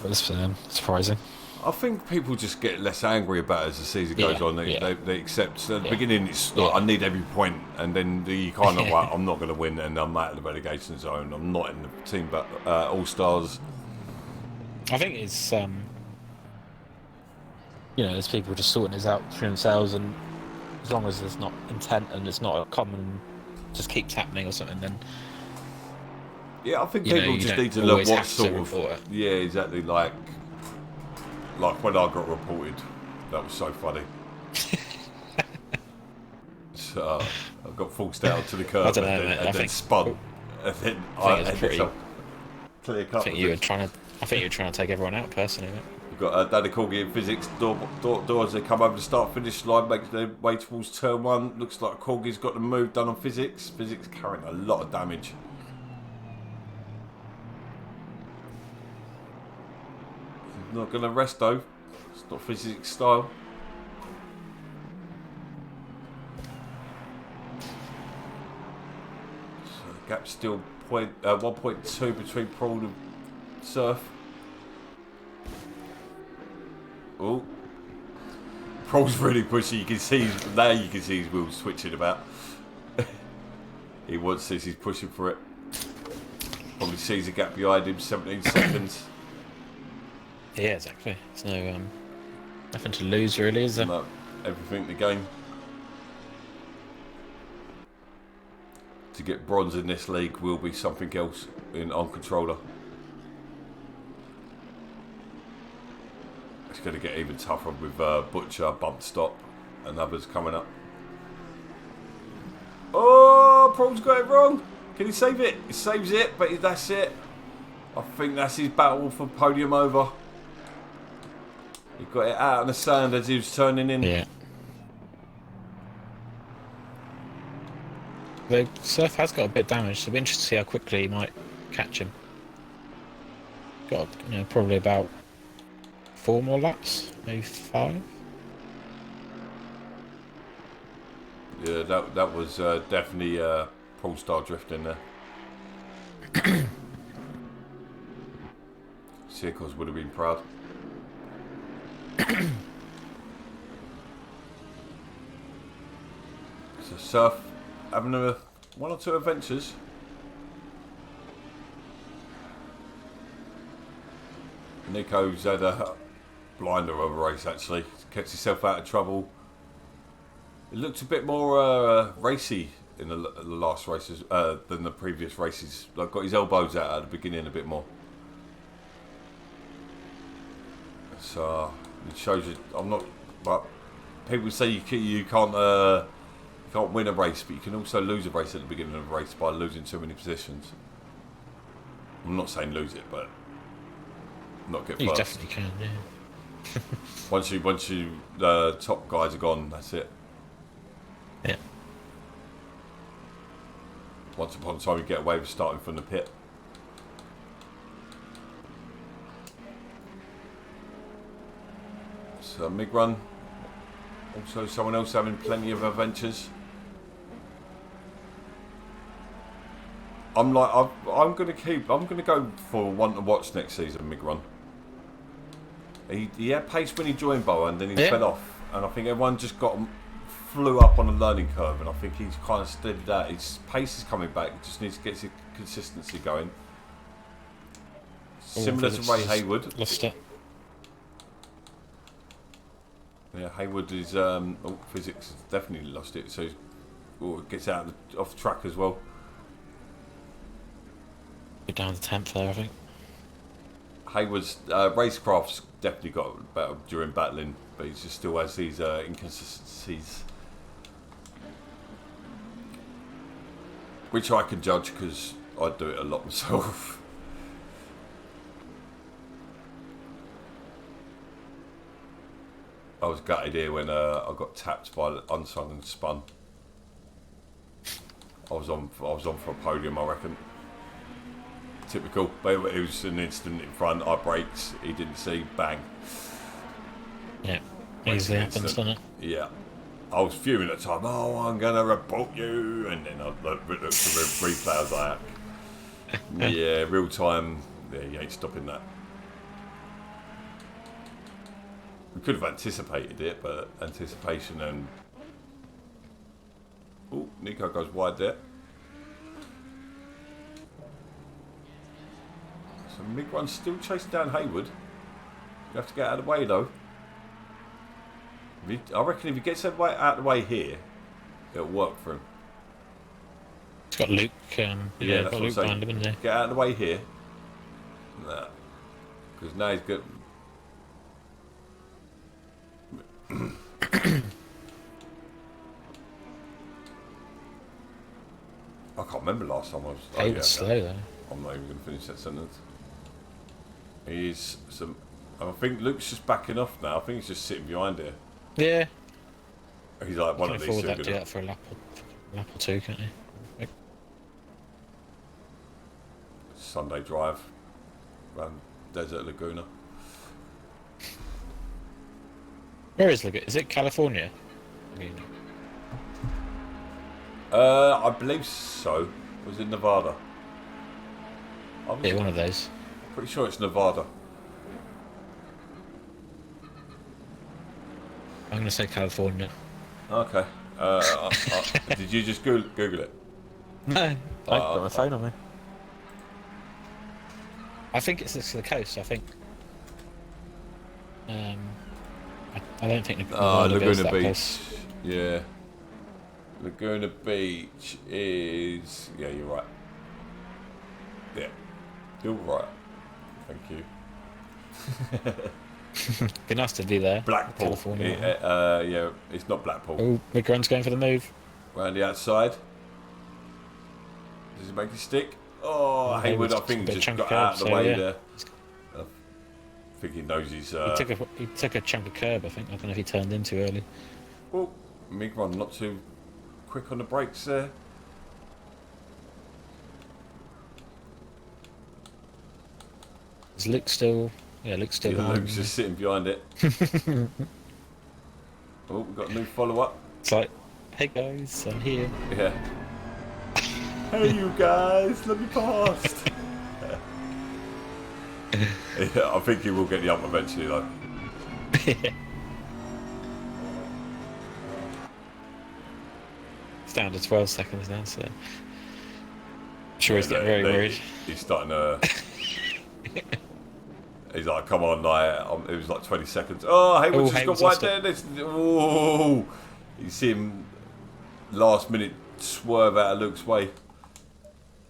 it was surprising. I think people just get less angry about it as the season goes on. They accept. So at the beginning, it's like, I need every point, and then you kind of like, I'm not going to win, and I'm out of the relegation zone. I'm not in the team, but All Stars. I think it's there's people just sorting this out for themselves, and as long as there's not intent and it's not a common, just keeps happening or something, then I think people just need to look what sort of report it. Yeah, exactly. Like when I got reported, that was so funny. So I got forced out to the curb and then spun, and then I ended up clear cut. I think you were trying to take everyone out personally. Mate. We've got Danny Corgi in physics. Doors, they come over the start-finish line, makes their way towards turn 1. Looks like Corgi's got the move done on physics. Physics carrying a lot of damage. Not going to rest though. It's not physics style. So the gap's still 1.2 between Prawn and Surf. Oh, Prawn's really pushy. You can see his wheels switching about. He wants this. He's pushing for it. Probably sees a gap behind him. 17 seconds. Yeah, exactly. There's no nothing to lose really, is there? No, everything to gain. To get bronze in this league will be something else on controller. It's going to get even tougher with Butcher, Bump Stop, and others coming up. Oh, Prawn's got it wrong. Can he save it? He saves it, but that's it. I think that's his battle for podium over. He got it out in the sand as he was turning in. Yeah. The surf has got a bit damaged, so it'll be interesting to see how quickly he might catch him. Got, probably about 4 more laps, maybe 5. Yeah, that was definitely Paul Star drifting there. Seacles would have been proud. So Surf having one or two adventures. Nico's had a blinder of a race actually. Kept himself out of trouble. It looked a bit more racy in the last races than the previous races. Like got his elbows out at the beginning a bit more. So it shows you. I'm not. But people say you can't win a race, but you can also lose a race at the beginning of a race by losing too many positions. I'm not saying lose it, but not get first. You definitely can, yeah. once you the top guys are gone, that's it. Yeah. Once upon a time, you get away with starting from the pit. So Mig Run, also someone else having plenty of adventures. I'm gonna go for one to watch next season. Mig Run. He had pace when he joined BoA and then he fell off, and I think everyone just flew up on a learning curve, and I think he's kind of steadied that. His pace is coming back. He just needs to get his consistency going. Similar to Ray Hayward. Lost it. Yeah, Hayward is physics has definitely lost it, so it gets out off the track as well. Be down to 10th there, I think. Hayward's racecraft's definitely got better during battling, but he just still has these inconsistencies, which I can judge because I do it a lot myself. I was gutted here when I got tapped by Unsung and spun. I was on for a podium, I reckon. Typical, but it was an instant in front. I braked, he didn't see, bang. Yeah, easily happens, doesn't it? Yeah. I was fuming at the time. Oh, I'm gonna report you, and then I looked at the replay. I was like, yeah, real time. Yeah, you ain't stopping that. We could have anticipated it, but anticipation and... Oh, Nico goes wide there. So Mig Run's still chasing down Hayward. You have to get out of the way though. I reckon if he gets out of the way here, it'll work for him. It's got Luke. Yeah, that's got what Luke behind him, isn't he? Get out of the way here. Nah. Because now he's good. I can't remember last time I was. Hayward's slow though. I'm not even going to finish that sentence. I think Luke's just backing off now. I think he's just sitting behind here. Yeah. He's like one of these two. Do that for a lap or two, can't you? Sunday drive around Desert Laguna. Where is Laguna? Is it California? I believe so. Was it Nevada? Yeah, one of those. Pretty sure it's Nevada. I'm going to say California. Okay. Did you just Google it? No, I've got my phone on me. I think it's next to the coast. I think. I don't think Laguna Beach. Close. Yeah. Laguna Beach is... Yeah, you're right. Yeah. You're right. Thank you. Be nice to be there. Blackpool. California. Yeah, it's not Blackpool. Oh, Big Run's going for the move. Round the outside. Does he make it stick? Oh, Hayward, I think, just got out of the way there. I think he knows he's... He took a chunk of curb, I think. I don't know if he turned in too early. Oh, Mig Run not too quick on the brakes there. Is Luke still? Yeah, Luke's still behind. Luke's just sitting behind it. Oh, we've got a new follow-up. It's like, hey guys, I'm here. Yeah. Hey you guys, let me past. Yeah, I think he will get the up eventually though. It's down to 12 seconds now, so I'm sure he's getting very worried. He's starting to. He's like, come on, like, it was like 20 seconds. Oh, Hayward just got white there. Oh, you see him last minute swerve out of Luke's way.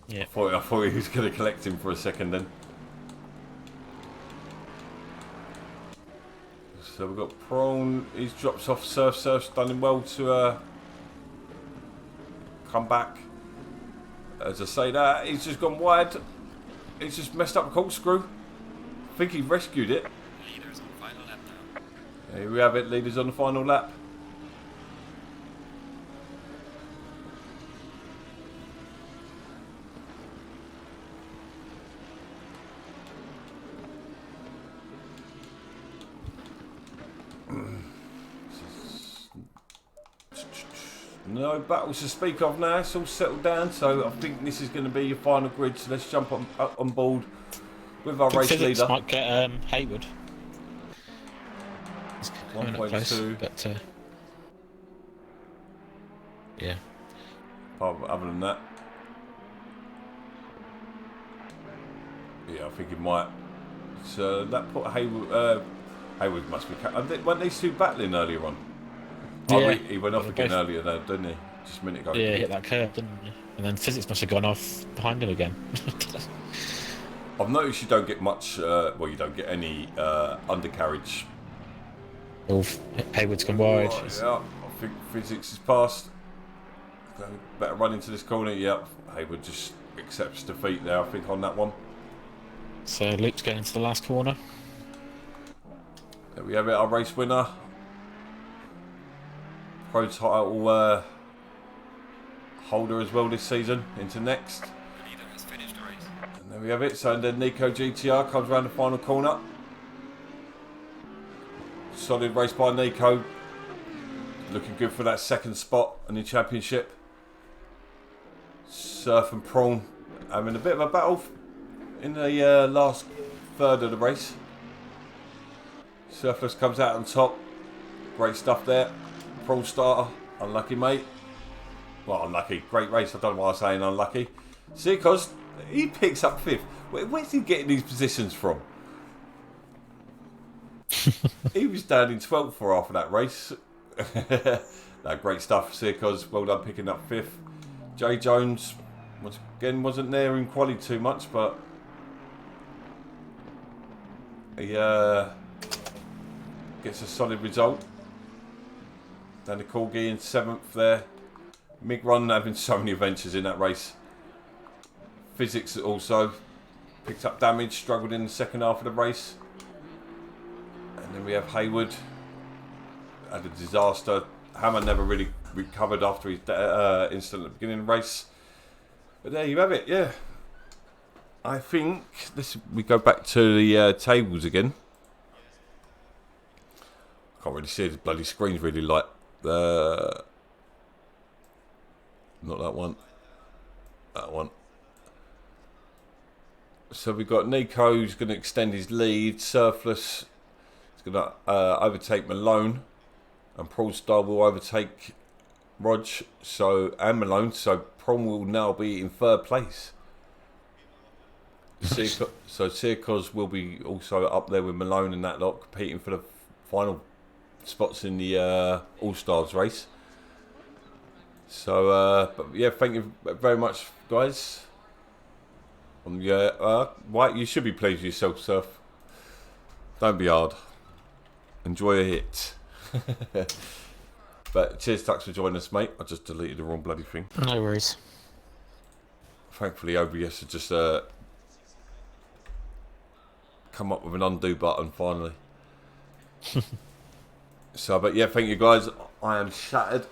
Yeah. I thought he was going to collect him for a second then. So we've got Prawn. He's dropped off Surf. Surf's done him well to come back. As I say that, he's just gone wide. He's just messed up a corkscrew. I think he rescued it. Leaders on final lap now. Here we have it, leaders on the final lap. No battles to speak of now, it's all settled down, so I think this is going to be your final grid, so let's jump up on board with our race Physics leader. might get Hayward. He's coming up close, 1.2. but yeah. Other than that, yeah, I think it might. So that put Hayward. Hayward must be. Weren't these two battling earlier on? Yeah. He went off again earlier, though, didn't he? Just a minute ago. Yeah, hit that curve, didn't he? And then Physics must have gone off behind him again. I've noticed you don't get much. Well, you don't get any undercarriage. Oh, Hayward's gone wide. Oh, yeah, I think Physics is past. Better run into this corner. Yep, Hayward just accepts defeat there, I think, on that one. So Luke's getting into the last corner. There we have it, our race winner. Pro title holder as well this season into next. The leader has finished the race. And there we have it. So then Nico GTR comes around the final corner. Solid race by Nico. Looking good for that second spot in the championship. Surf and Prawn having a bit of a battle in the last third of the race. Surfless comes out on top. Great stuff there. Prawn starter. Unlucky, mate. Well, unlucky. Great race. I don't know why I'm saying unlucky. Seca, he picks up fifth. Where's he getting these positions from? He was down in 12th for half of that race. No, great stuff, Seca. Well done picking up fifth. Jay Jones, once again, wasn't there in quality too much, but he gets a solid result. Then the Corgi in 7th there. Mig Run having so many adventures in that race. Physics also picked up damage, struggled in the second half of the race. And then we have Hayward. Had a disaster. Hammer never really recovered after his incident at the beginning of the race. But there you have it, yeah. I think we go back to the tables again. Can't really see, the bloody screen's really light. Not that one. That one. So we've got Nico who's going to extend his lead. Surfless is going to overtake Malone. And Prawn Star will overtake Rog and Malone. So Prawn will now be in third place. So Seacos will be also up there with Malone and that lot, competing for the final spots in the All-Stars race. So, but yeah, thank you very much, guys. White, you should be pleased with yourself, Surf. Don't be hard. Enjoy a hit. But cheers, Tux, for joining us, mate. I just deleted the wrong bloody thing. No worries. Thankfully, OBS has just come up with an undo button finally. So, but yeah, thank you, guys. I am shattered.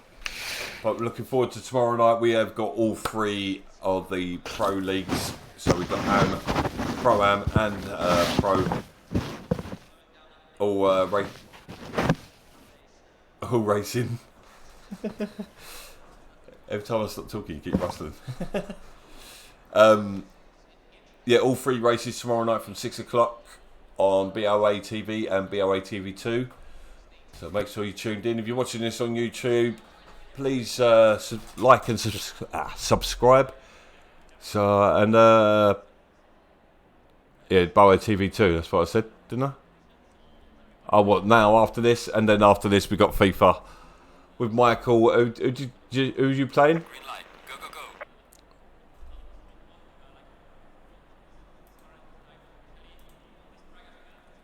But looking forward to tomorrow night. We have got all three of the pro leagues. So we've got Pro-Am and Pro. All racing. Every time I stop talking, you keep rustling. Yeah, all 3 races tomorrow night from 6 o'clock on BoATV and BoATV 2. So make sure you're tuned in. If you're watching this on YouTube, please like and subscribe. So, and yeah, BoATV 2, that's what I said, didn't I? Oh, what, now after this? And then after this, we got FIFA with Michael. Who you playing? Green light. Go, go, go.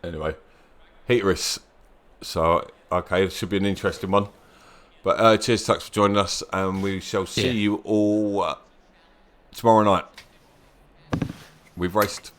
Anyway, heat race. So, okay, it should be an interesting one. But cheers, Tux, for joining us, and we shall see you all tomorrow night. We've raced.